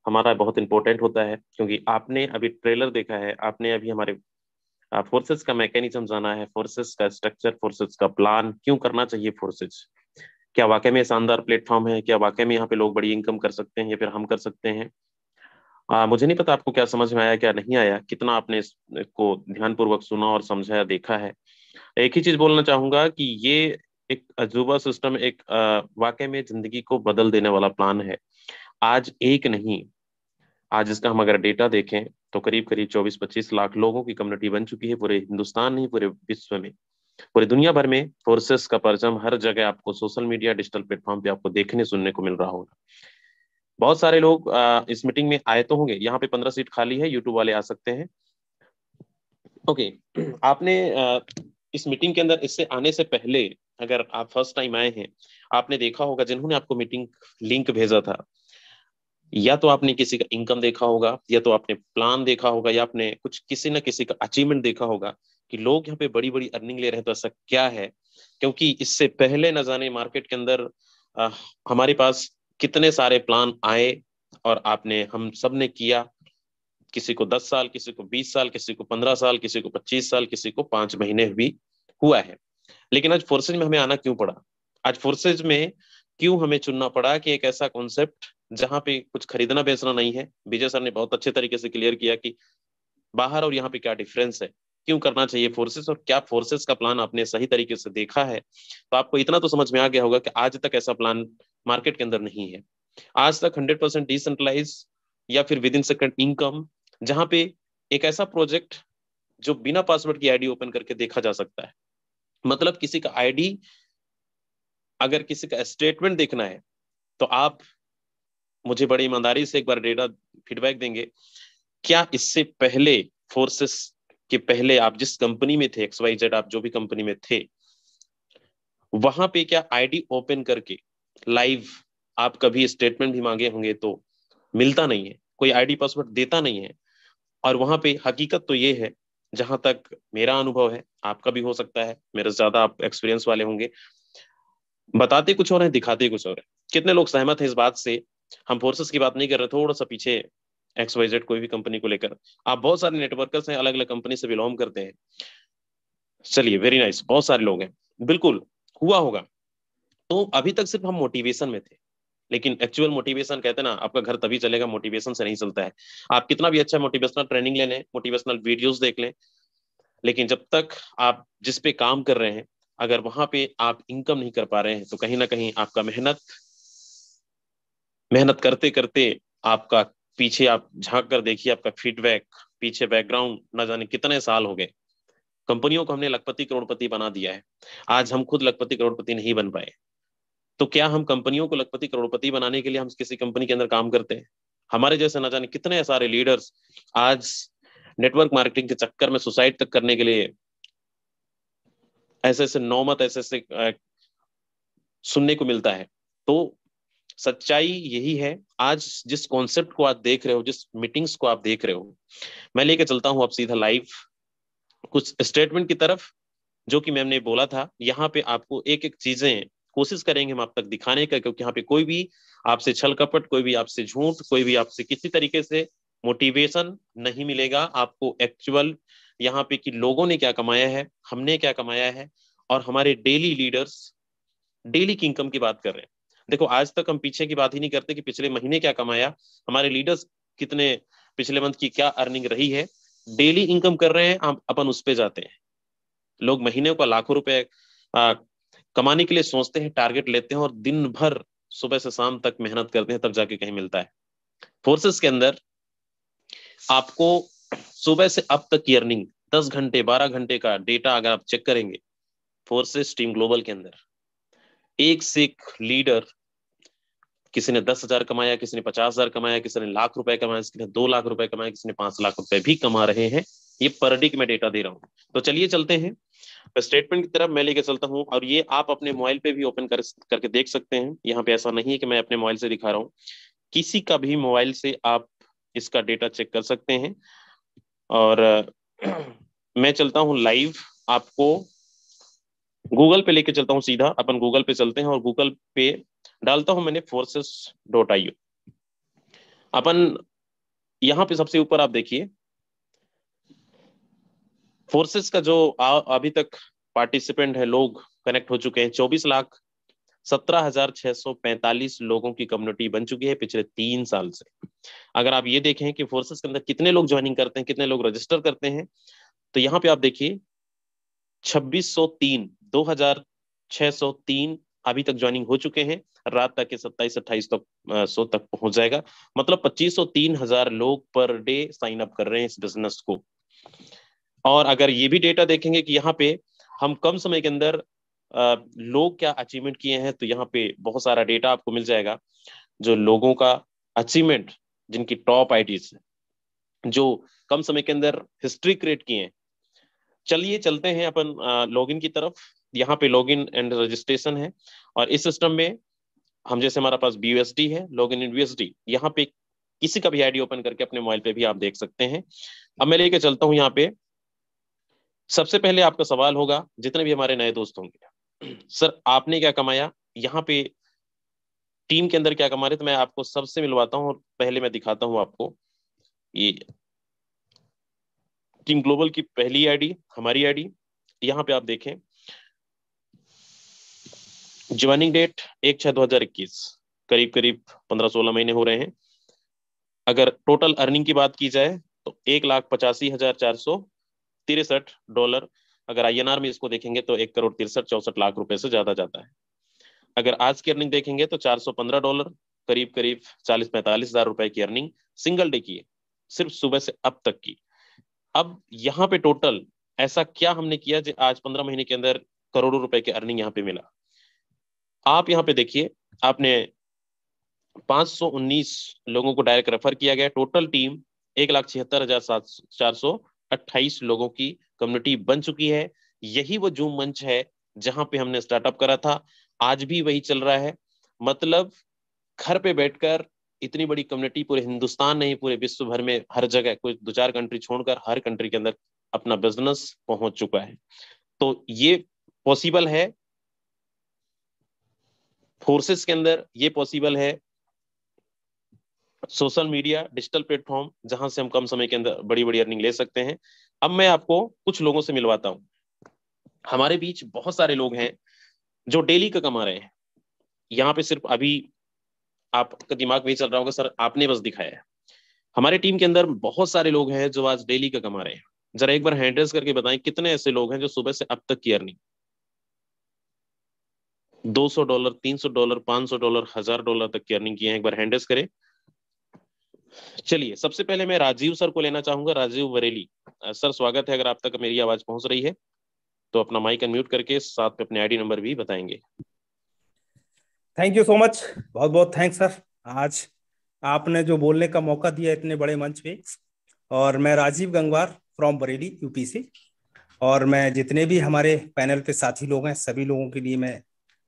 हमारा बहुत इंपॉर्टेंट होता है, क्योंकि आपने अभी ट्रेलर देखा है, आपने अभी हमारे फोर्सेस का मैकेनिज्म जाना है, फोर्सेस का स्ट्रक्चर, फोर्सेस का प्लान, क्यों करना चाहिए फोर्सेस, क्या वाकई में शानदार प्लेटफॉर्म है, क्या वाकई में यहाँ पे लोग बड़ी इनकम कर सकते हैं या फिर हम कर सकते हैं। मुझे नहीं पता आपको क्या समझ में आया क्या नहीं आया, कितना आपने इसको ध्यानपूर्वक सुना और समझा देखा है। एक ही चीज बोलना चाहूंगा कि ये एक अजूबा सिस्टम, एक वाकई में जिंदगी को बदल देने वाला प्लान है। आज एक नहीं, आज इसका हम अगर डेटा देखें तो करीब करीब 24-25 लाख लोगों की कम्युनिटी बन चुकी है, पूरे हिंदुस्तान नहीं पूरे विश्व में, पूरी दुनिया भर में फोर्सेस का परचम हर जगह आपको सोशल मीडिया डिजिटल प्लेटफॉर्म पे आपको देखने सुनने को मिल रहा होगा। बहुत सारे लोग इस मीटिंग में आए तो होंगे, यहाँ पे 15 सीट खाली है, यूट्यूब वाले आ सकते हैं। ओके। आपने इस मीटिंग के अंदर इससे आने से पहले, अगर आप फर्स्ट टाइम आए हैं, आपने देखा होगा जिन्होंने आपको मीटिंग लिंक भेजा था, या तो आपने किसी का इनकम देखा होगा, या तो आपने प्लान देखा होगा, या आपने कुछ किसी न किसी का अचीवमेंट देखा होगा कि लोग यहाँ पे बड़ी बड़ी अर्निंग ले रहे हैं, तो ऐसा क्या है। क्योंकि इससे पहले न जाने मार्केट के अंदर अ, हमारे पास कितने सारे प्लान आए, और आपने हम सब ने किया। किसी को 10 साल, किसी को 20 साल, किसी को 15 साल, किसी को 25 साल, किसी को 5 महीने भी हुआ है। लेकिन आज फोर्सेज में हमें आना क्यों पड़ा? आज फोर्सेज में क्यों हमें चुनना पड़ा कि एक ऐसा कॉन्सेप्ट जहां पे कुछ खरीदना बेचना नहीं है। विजय सर ने बहुत अच्छे तरीके से क्लियर किया कि बाहर और यहाँ पे क्या डिफरेंस है, क्यों करना चाहिए फोर्सेस, और क्या फोर्सेस का प्लान आपने सही तरीके से देखा है। तो आपको इतना तो समझ में आ गया होगा कि आज तक ऐसा प्लान मार्केट के अंदर नहीं है। आज तक 100% डिसेंट्रलाइज या फिर विद इन सेकंड इनकम, जहां पे एक ऐसा प्रोजेक्ट जो बिना पासवर्ड की आईडी ओपन करके देखा जा सकता है। मतलब किसी का आईडी, अगर किसी का स्टेटमेंट देखना है तो आप मुझे बड़ी ईमानदारी से एक बार डेटा फीडबैक देंगे, क्या इससे पहले फोर्सेस के पहले आप जिस कंपनी में थे, XYZ आप जो भी कंपनी में थे, वहां पे क्या आईडी ओपन करके लाइव आप कभी स्टेटमेंट भी मांगे होंगे? तो मिलता नहीं है, कोई आईडी पासवर्ड देता नहीं है। और वहां पे हकीकत तो ये है, जहां तक मेरा अनुभव है, आपका भी हो सकता है, मेरे से ज्यादा आप एक्सपीरियंस वाले होंगे, बताते कुछ और है दिखाते कुछ और है। कितने लोग सहमत हैं इस बात से? हम फोर्सेस की बात नहीं कर रहे, थोड़ा सा पीछे XYZ कोई भी कंपनी को लेकर, आप बहुत सारे नेटवर्कर्स हैं, अलग अलग कंपनी से बिलोंग करते हैं। चलिए, वेरी नाइस, बहुत सारे लोग हैं, बिल्कुल हुआ होगा। तो अभी तक सिर्फ हम मोटिवेशन में थे, लेकिन एक्चुअल मोटिवेशन कहते हैं ना, आपका घर तभी चलेगा, मोटिवेशन से नहीं चलता है। आप कितना भी अच्छा मोटिवेशनल ट्रेनिंग ले लें, मोटिवेशनल वीडियोस देख लें, लेकिन जब तक आप जिस पे काम कर रहे हैं, अगर वहां पे आप इनकम नहीं कर पा रहे हैं, तो कहीं ना कहीं आपका मेहनत मेहनत करते करते आपका पीछे आप झांक कर देखिए, आपका फीडबैक पीछे बैकग्राउंड न जाने कितने साल हो गए। कंपनियों को हमने लखपति करोड़पति बना दिया है, आज हम खुद लखपति करोड़पति नहीं बन पाए। तो क्या हम कंपनियों को लखपति करोड़पति बनाने के लिए हम किसी कंपनी के अंदर काम करते हैं? हमारे जैसे न जाने कितने सारे लीडर्स आज नेटवर्क मार्केटिंग के चक्कर में सुसाइड तक करने के लिए ऐसे ऐसे नौमत ऐसे ऐसे सुनने को मिलता है। तो सच्चाई यही है। आज जिस कॉन्सेप्ट को आप देख रहे हो, जिस मीटिंग्स को आप देख रहे हो, मैं लेके चलता हूं अब सीधा लाइव कुछ स्टेटमेंट की तरफ, जो कि मैंने बोला था। यहाँ पे आपको एक एक चीजें कोशिश करेंगे हम आप तक दिखाने का, क्योंकि यहाँ पे कोई भी आपसे छल कपट, कोई भी आपसे झूठ, कोई भी आपसे किसी तरीके से मोटिवेशन नहीं मिलेगा आपको। एक्चुअल यहाँ पे कि लोगों ने क्या कमाया है, हमने क्या कमाया है, और हमारे डेली लीडर्स डेली की इनकम की बात कर रहे हैं। देखो, आज तक हम पीछे की बात ही नहीं करते कि पिछले महीने क्या कमाया, हमारे लीडर्स कितने, पिछले मंथ की क्या अर्निंग रही है। डेली इनकम कर रहे हैं, हम अपन उस पे जाते हैं। लोग महीने का लाखों रुपए कमाने के लिए सोचते हैं, टारगेट लेते हैं, और दिन भर सुबह से शाम तक मेहनत करते हैं, तब जाके कहीं मिलता है। फोर्सेस के अंदर आपको सुबह से अब तक की अर्निंग 10 घंटे 12 घंटे का डेटा अगर आप चेक करेंगे, फोर्सेस टीम ग्लोबल के अंदर एक से एक लीडर, किसी ने 10,000 कमाया, किसी ने 50,000 कमाया, किसी ने लाख रुपए कमाया, किसी ने 2 लाख रुपए कमाया, किसी ने 5 लाख रुपए भी कमा रहे हैं। ये पर डे की मैं डेटा दे रहा हूँ। तो चलिए चलते हैं स्टेटमेंट की तरफ, मैं लेके चलता हूँ, और ये आप अपने मोबाइल पे भी ओपन करके देख सकते हैं। यहाँ पे ऐसा नहीं है कि मैं अपने मोबाइल से दिखा रहा हूँ, किसी का भी मोबाइल से आप इसका डेटा चेक कर सकते हैं। और मैं चलता हूँ लाइव, आपको गूगल पे लेके चलता हूँ सीधा। अपन गूगल पे चलते हैं, और गूगल पे डालता हूं मैंने forces.io। अपन यहाँ पे सबसे ऊपर आप देखिए, फोर्सेस का जो अभी तक पार्टिसिपेंट है, लोग कनेक्ट हो चुके हैं 24 लाख 17,645 लोगों की कम्युनिटी बन चुकी है पिछले 3 साल से। अगर आप ये देखें कि फोर्सेस के अंदर कितने लोग ज्वाइनिंग करते हैं, कितने लोग रजिस्टर करते हैं, तो यहाँ पे आप देखिए 2603, 2603 अभी तक ज्वाइनिंग हो चुके हैं। रात तक के 27-28 तक 100 तक पहुंच जाएगा। मतलब 2503,000 लोग पर डे साइन अप कर रहे हैं इस बिजनेस को। और अगर ये भी डेटा देखेंगे कि यहाँ पे हम कम समय के अंदर लोग क्या अचीवमेंट किए हैं, तो यहाँ पे बहुत सारा डेटा आपको मिल जाएगा जो लोगों का अचीवमेंट, जिनकी टॉप आईडीज जो कम समय के अंदर हिस्ट्री क्रिएट किए हैं। चलिए चलते हैं अपन लॉगिन की तरफ। यहाँ पे लॉगिन एंड रजिस्ट्रेशन है, और इस सिस्टम में हम जैसे हमारा पास BUSD है, लॉगिन इन BUSD, यहाँ पे किसी का भी आईडी ओपन करके अपने मोबाइल पे भी आप देख सकते हैं। अब मैं लेके चलता हूँ यहाँ पे। सबसे पहले आपका सवाल होगा, जितने भी हमारे नए दोस्त होंगे, सर आपने क्या कमाया, यहाँ पे टीम के अंदर क्या कमा रहे, तो मैं आपको सबसे मिलवाता हूँ। और पहले मैं दिखाता हूँ आपको ये टीम ग्लोबल की पहली आईडी, हमारी आईडी। यहाँ पे आप देखें ज्वाइनिंग डेट 1/6/2021, करीब करीब 15-16 महीने हो रहे हैं। अगर टोटल अर्निंग की बात की जाए तो $1,85,463। अगर INR में इसको देखेंगे तो 1,63,64,00,000 रुपए से ज्यादा जाता है। अगर आज की अर्निंग देखेंगे तो $415, करीब करीब 40-45 हजार रुपए की अर्निंग सिंगल डे की है, सिर्फ सुबह से अब तक की। अब यहाँ पे टोटल ऐसा क्या हमने किया जो आज 15 महीने के अंदर करोड़ों रुपए की अर्निंग यहाँ पे मिला। आप यहाँ पे देखिए, आपने 519 लोगों को डायरेक्ट रेफर किया गया। टोटल टीम 1,76,428 लोगों की कम्युनिटी बन चुकी है। यही वो जूम मंच है जहां पे हमने स्टार्टअप करा था, आज भी वही चल रहा है। मतलब घर पे बैठकर इतनी बड़ी कम्युनिटी पूरे हिंदुस्तान नहीं, पूरे विश्व भर में हर जगह, कुछ 2-4 कंट्री छोड़कर हर कंट्री के अंदर अपना बिजनेस पहुंच चुका है। तो ये पॉसिबल है फोर्सेस के अंदर, ये पॉसिबल है सोशल मीडिया, डिजिटल प्लेटफॉर्म, जहां से हम कम समय के अंदर बड़ी बड़ी अर्निंग ले सकते हैं। अब मैं आपको कुछ लोगों से मिलवाता हूं। हमारे बीच बहुत सारे लोग हैं जो डेली का कमा रहे हैं। यहाँ पे सिर्फ अभी आपका दिमाग में चल रहा होगा सर आपने बस दिखाया है। हमारे टीम के अंदर बहुत सारे लोग हैं जो आज डेली का कमा रहे हैं। जरा एक बार हैंड रेज करके बताएं कितने ऐसे लोग हैं जो सुबह से अब तक की अर्निंग $200, $300, $500, $1,000 तक की अर्निंग की है। एक बार हैंड रेज करें। चलिए सबसे पहले मैं राजीव सर को लेना चाहूंगा, राजीव बरेली। सर स्वागत है। अगर आप तक मेरी आवाज पहुंच रही है तो अपना माइक अनम्यूट करके साथ में अपने आईडी नंबर भी बताएंगे। थैंक यू सो मच, बहुत बहुत थैंक्स सर, आज आपने जो बोलने का मौका दिया इतने बड़े मंच पे। और मैं राजीव गंगवार फ्रॉम बरेली यूपी से, और मैं जितने भी हमारे पैनल पे साथी लोग हैं सभी लोगों के लिए मैं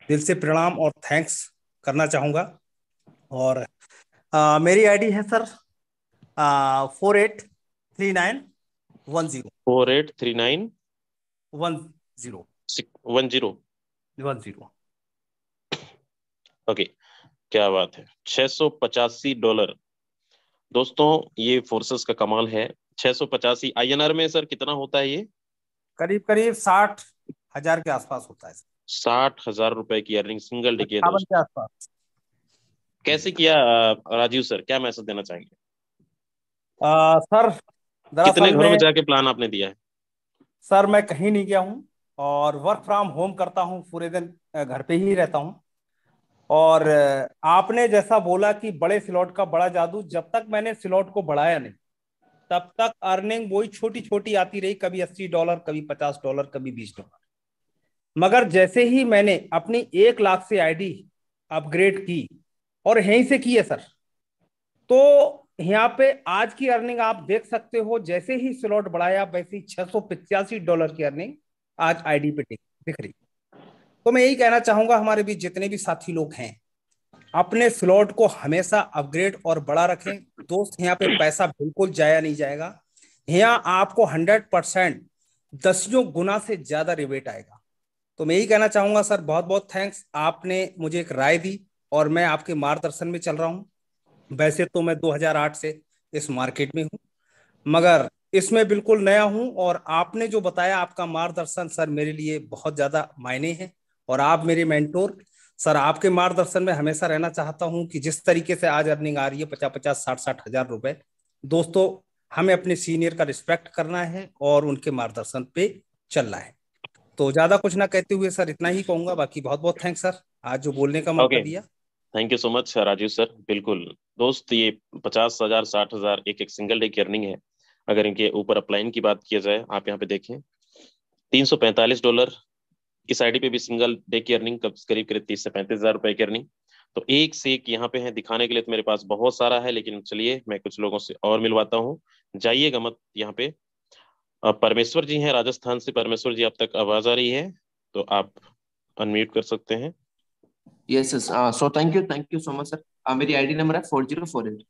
दिल से प्रणाम और थैंक्स करना चाहूँगा। और मेरी आईडी है सर 483910 4839 10 10। 10। ओके, क्या बात है। $685। दोस्तों ये फोर्सेस का कमाल है। 685 INR में सर कितना होता है ये? करीब करीब 60,000 के आसपास होता है। 60,000 रुपए की अर्निंग सिंगल डे की है 58 दोस्त। के आसपास। कैसे किया राजीव सर, क्या मैसेज देना चाहेंगे? सर कितने दरअसल घरों में में जाके प्लान आपने दिया है? सर मैं कहीं नहीं गया हूँ और वर्क फ्रॉम होम करता हूँ, पूरे दिन घर पे ही रहता हूँ। और आपने जैसा बोला कि बड़े स्लॉट का बड़ा जादू, जब तक मैंने स्लॉट को बढ़ाया नहीं तब तक अर्निंग वही छोटी छोटी आती रही, कभी $80, कभी $50, कभी $20। मगर जैसे ही मैंने अपनी 1 लाख से आईडी अपग्रेड की, और यहीं से की है सर, तो यहाँ पे आज की अर्निंग आप देख सकते हो। जैसे ही स्लॉट बढ़ाया वैसे ही $685 की अर्निंग आज आईडी पे दिख रही। तो मैं यही कहना चाहूंगा हमारे बीच जितने भी साथी लोग हैं, अपने स्लॉट को हमेशा अपग्रेड और बड़ा रखें। दोस्त यहाँ पे पैसा बिल्कुल जाया नहीं जाएगा, यहाँ आपको 100% 10 गुना से ज्यादा रिबेट आएगा। तो मैं यही कहना चाहूंगा सर, बहुत बहुत थैंक्स, आपने मुझे एक राय दी और मैं आपके मार्गदर्शन में चल रहा हूँ। वैसे तो मैं 2008 से इस मार्केट में हूँ, मगर इसमें बिल्कुल नया हूँ। और आपने जो बताया, आपका मार्गदर्शन सर मेरे लिए बहुत ज्यादा मायने है। और आप मेरे मेंटोर सर आपके मार्गदर्शन में हमेशा रहना चाहता हूं कि जिस तरीके से आज अर्निंग आ रही है 50-50 60-60 हजार रुपए, दोस्तों हमें अपने सीनियर का रिस्पेक्ट करना है और उनके मार्गदर्शन पे चलना है। तो ज्यादा कुछ ना कहते हुए सर इतना ही कहूंगा, बाकी बहुत बहुत थैंक्स सर आज जो बोलने का मौका ओके, दिया। Thank you so much Rajiv sir. बिल्कुल दोस्त, ये 50,000 60,000 एक एक सिंगल डे की अर्निंग है। अगर इनके ऊपर अपलाइन की बात किया जाए, आप यहाँ पे देखें $345, इस आईडी पे भी सिंगल डे की अर्निंग करीब करीब 30 से 35 हजार रुपए की अर्निंग। तो एक से एक यहाँ पे है, दिखाने के लिए तो मेरे पास बहुत सारा है, लेकिन चलिए मैं कुछ लोगों से और मिलवाता हूँ। जाइएगा मत यहाँ पे। परमेश्वर जी हैं राजस्थान से। परमेश्वर जी, आप तक आवाज आ रही है तो आप अनम्यूट कर सकते हैं। Yes yes, so thank you so much sir. मेरी आईडी नंबर है 4048।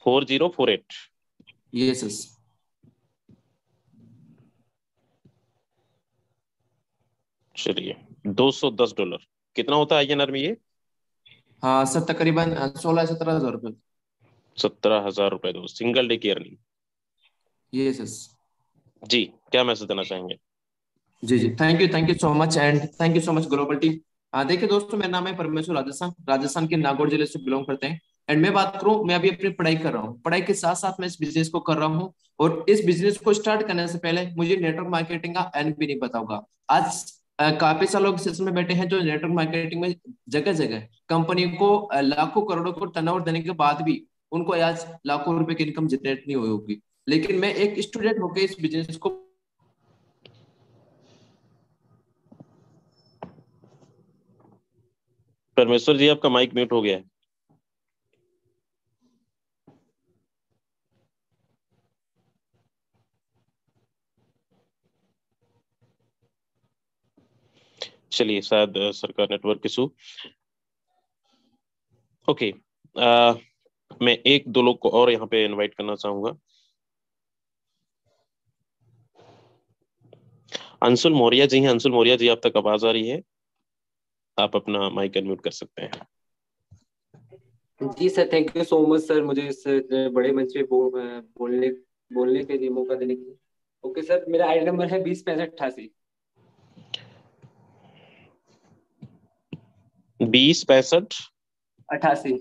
4048। Yes yes. चलिए, $210 कितना होता है INR में ये? हाँ सर, तकरीबन 16-17 हजार रुपये। 17,000 रुपए दो सिंगल डे की अर्निंग। Yes yes. जी, क्या मैसेज देना चाहेंगे? जी जी, thank you so much and thank you so much global team. देखिए दोस्तों, मेरा नाम है परमेश्वर, राजस्थान के नागौर जिले से बिलोंग करते हैं। एंड मैं बात करूं, मैं अभी अपनी पढ़ाई कर रहा हूं, पढ़ाई के साथ साथ मैं इस बिजनेस को कर रहा हूं। और इस बिजनेस को स्टार्ट करने से पहले मुझे नेटवर्क मार्केटिंग का एन भी नहीं पता होगा। आज काफी सारे लोग सेशन में बैठे हैं जो नेटवर्क मार्केटिंग में जगह जगह कंपनी को लाखों करोड़ों को टर्नओवर देने के बाद भी उनको आज लाखों रुपए की इनकम जनरेट नहीं हुई होगी। लेकिन मैं एक स्टूडेंट होकर इस बिजनेस को परमेश्वर जी, आपका माइक म्यूट हो गया है। चलिए, शायद सरकार नेटवर्क इशू। ओके, मैं एक दो लोग को और यहाँ पे इनवाइट करना चाहूंगा। अंशुल मौर्य जी हैं। अंशुल मौर्य जी, आप तक आवाज आ रही है? आप अपना माइक अनम्यूट कर सकते हैं। जी sir, thank you so much sir, मुझे इस बड़े मंच पे बोलने बोलने के लिए मौका देने के लिए। ओके सर, मेरा आईडी नंबर है 20 65 88। 20 65 88।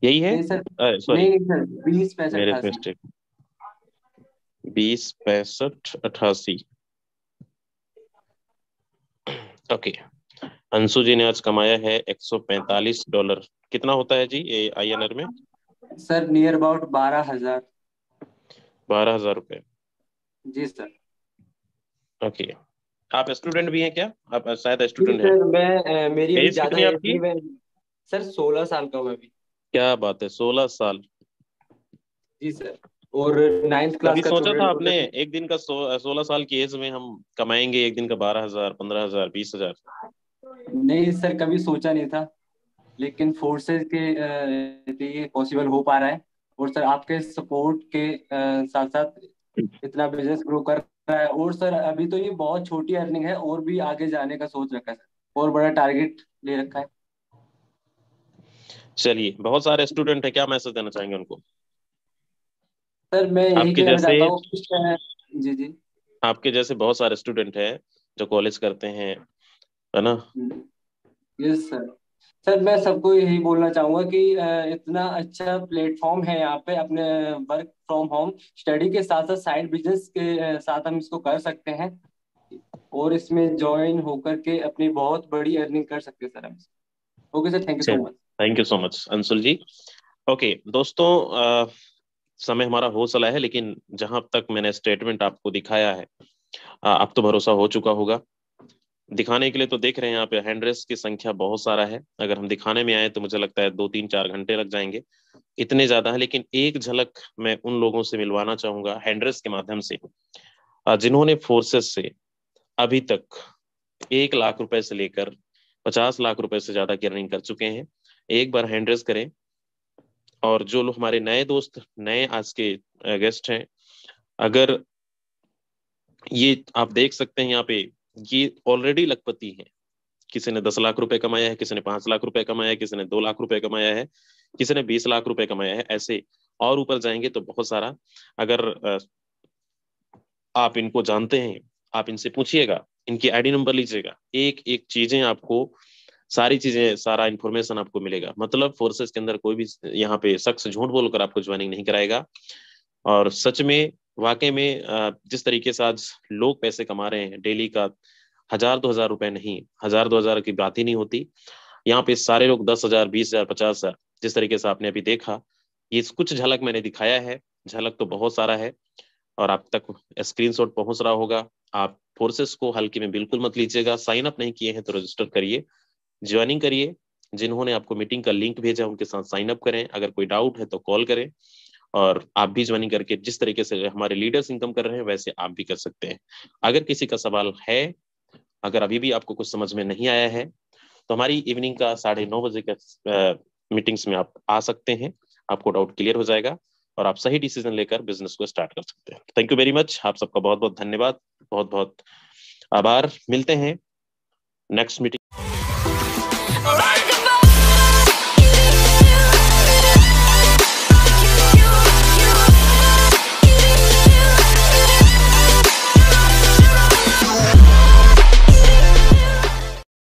यही है? नहीं सर, सॉरी, नहीं नहीं सर, 20 65 मेरे 88। मिस्टेक। 20 65 88। ओके, अंशु जी ने आज कमाया है $145। कितना होता है जी ये INR में? Sir near about 12,000। 12,000 रुपए। जी सर। ओके, आप स्टूडेंट भी हैं क्या? आप शायद जी स्टूडेंट हैं। सर, मेरी अभी एज ज्यादा कितनी है एज नहीं आपकी? है। सर 16 साल का हूँ अभी। क्या बात है, 16 साल! जी सर, और 9th क्लास कभी का सोचा था स्टूडेंट हूँ आपने सर। एक दिन का 16 साल की एज में हम कमाएंगे एक दिन का 12,000 15,000 20,000? नहीं सर, कभी सोचा नहीं था, लेकिन फोर्सेस के लिए पॉसिबल हो पा रहा है। और सर आपके सपोर्ट के साथ साथ इतना बिजनेस ग्रो कर रहा है। और सर अभी तो ये बहुत छोटी अर्निंग है, और भी आगे जाने का सोच रखा है सर, और बड़ा टारगेट ले रखा है। चलिए, बहुत सारे स्टूडेंट है, क्या मैसेज देना चाहेंगे उनको? सर मैं यही आपके कहना जैसे चाहता हूँ जी जी। आपके जैसे बहुत सारे स्टूडेंट हैं जो कॉलेज करते हैं, है ना? Yes sir. सर मैं सबको यही बोलना चाहूंगा कि इतना अच्छा प्लेटफॉर्म है यहाँ पे, अपने वर्क फ्रॉम होम स्टडी के साथ साथ साइड बिजनेस के साथ हम इसको कर सकते हैं, और इसमें ज्वाइन होकर के अपनी बहुत बड़ी अर्निंग कर सकते हैं सर हम। Okay sir, thank you so much. Thank you so much Anshul ji. Okay दोस्तों, समय हमारा हो चला है, लेकिन जहां तक मैंने स्टेटमेंट आपको दिखाया है, अब तो भरोसा हो चुका होगा। दिखाने के लिए तो देख रहे हैं यहाँ पे हैंड रेस की संख्या बहुत सारा है। अगर हम दिखाने में आए तो मुझे लगता है 2 3 4 घंटे लग जाएंगे, इतने ज्यादा है। लेकिन एक झलक मैं उन लोगों से मिलवाना चाहूंगा हैंड रेस के माध्यम से, जिन्होंने फोर्सेस से अभी तक 1 लाख रुपए से लेकर 50 लाख रुपए से ज्यादा की अर्निंग कर चुके हैं। एक बार हैंड रेस करें। और जो लोग हमारे नए दोस्त, नए आज के गेस्ट हैं, अगर ये आप देख सकते हैं यहाँ पे, ये ऑलरेडी लखपति हैं। किसी ने 10 लाख रुपए कमाया है, किसी ने 5 लाख रुपए कमाया है, किसी ने 2 लाख रुपए कमाया है, किसी ने 20 लाख रुपए कमाया है। ऐसे और ऊपर जाएंगे तो बहुत सारा, अगर आप इनको जानते हैं, आप इनसे पूछिएगा, इनकी आईडी नंबर लीजिएगा, एक एक चीजें आपको, सारी चीजें, सारा इन्फॉर्मेशन आपको मिलेगा। मतलब फोर्सेस के अंदर कोई भी यहाँ पे शख्स झूठ बोलकर आपको ज्वाइनिंग नहीं कराएगा। और सच में वाकई में जिस तरीके से आज लोग पैसे कमा रहे हैं डेली का, 1000-2000 रुपए नहीं, 1000-2000 की बात ही नहीं होती। यहाँ पे सारे लोग 10,000, 20,000, 50,000, जिस तरीके से आपने अभी देखा, ये कुछ झलक मैंने दिखाया है, झलक तो बहुत सारा है और आप तक स्क्रीनशॉट पहुंच रहा होगा। आप फोर्सेस को हल्के में बिल्कुल मत लीजिएगा। साइन अप नहीं किए हैं तो रजिस्टर करिए, ज्वाइनिंग करिए। जिन्होंने आपको मीटिंग का लिंक भेजा उनके साथ साइन अप करें। अगर कोई डाउट है तो कॉल करें, और आप भी ज्वाइनिंग करके जिस तरीके से हमारे लीडर्स इनकम कर रहे हैं वैसे आप भी कर सकते हैं। अगर किसी का सवाल है, अगर अभी भी आपको कुछ समझ में नहीं आया है, तो हमारी इवनिंग का 9:30 का मीटिंग्स में आप आ सकते हैं, आपको डाउट क्लियर हो जाएगा और आप सही डिसीजन लेकर बिजनेस को स्टार्ट कर सकते हैं। थैंक यू वेरी मच, आप सबका बहुत बहुत धन्यवाद, बहुत बहुत आभार। मिलते हैं नेक्स्ट मीटिंग।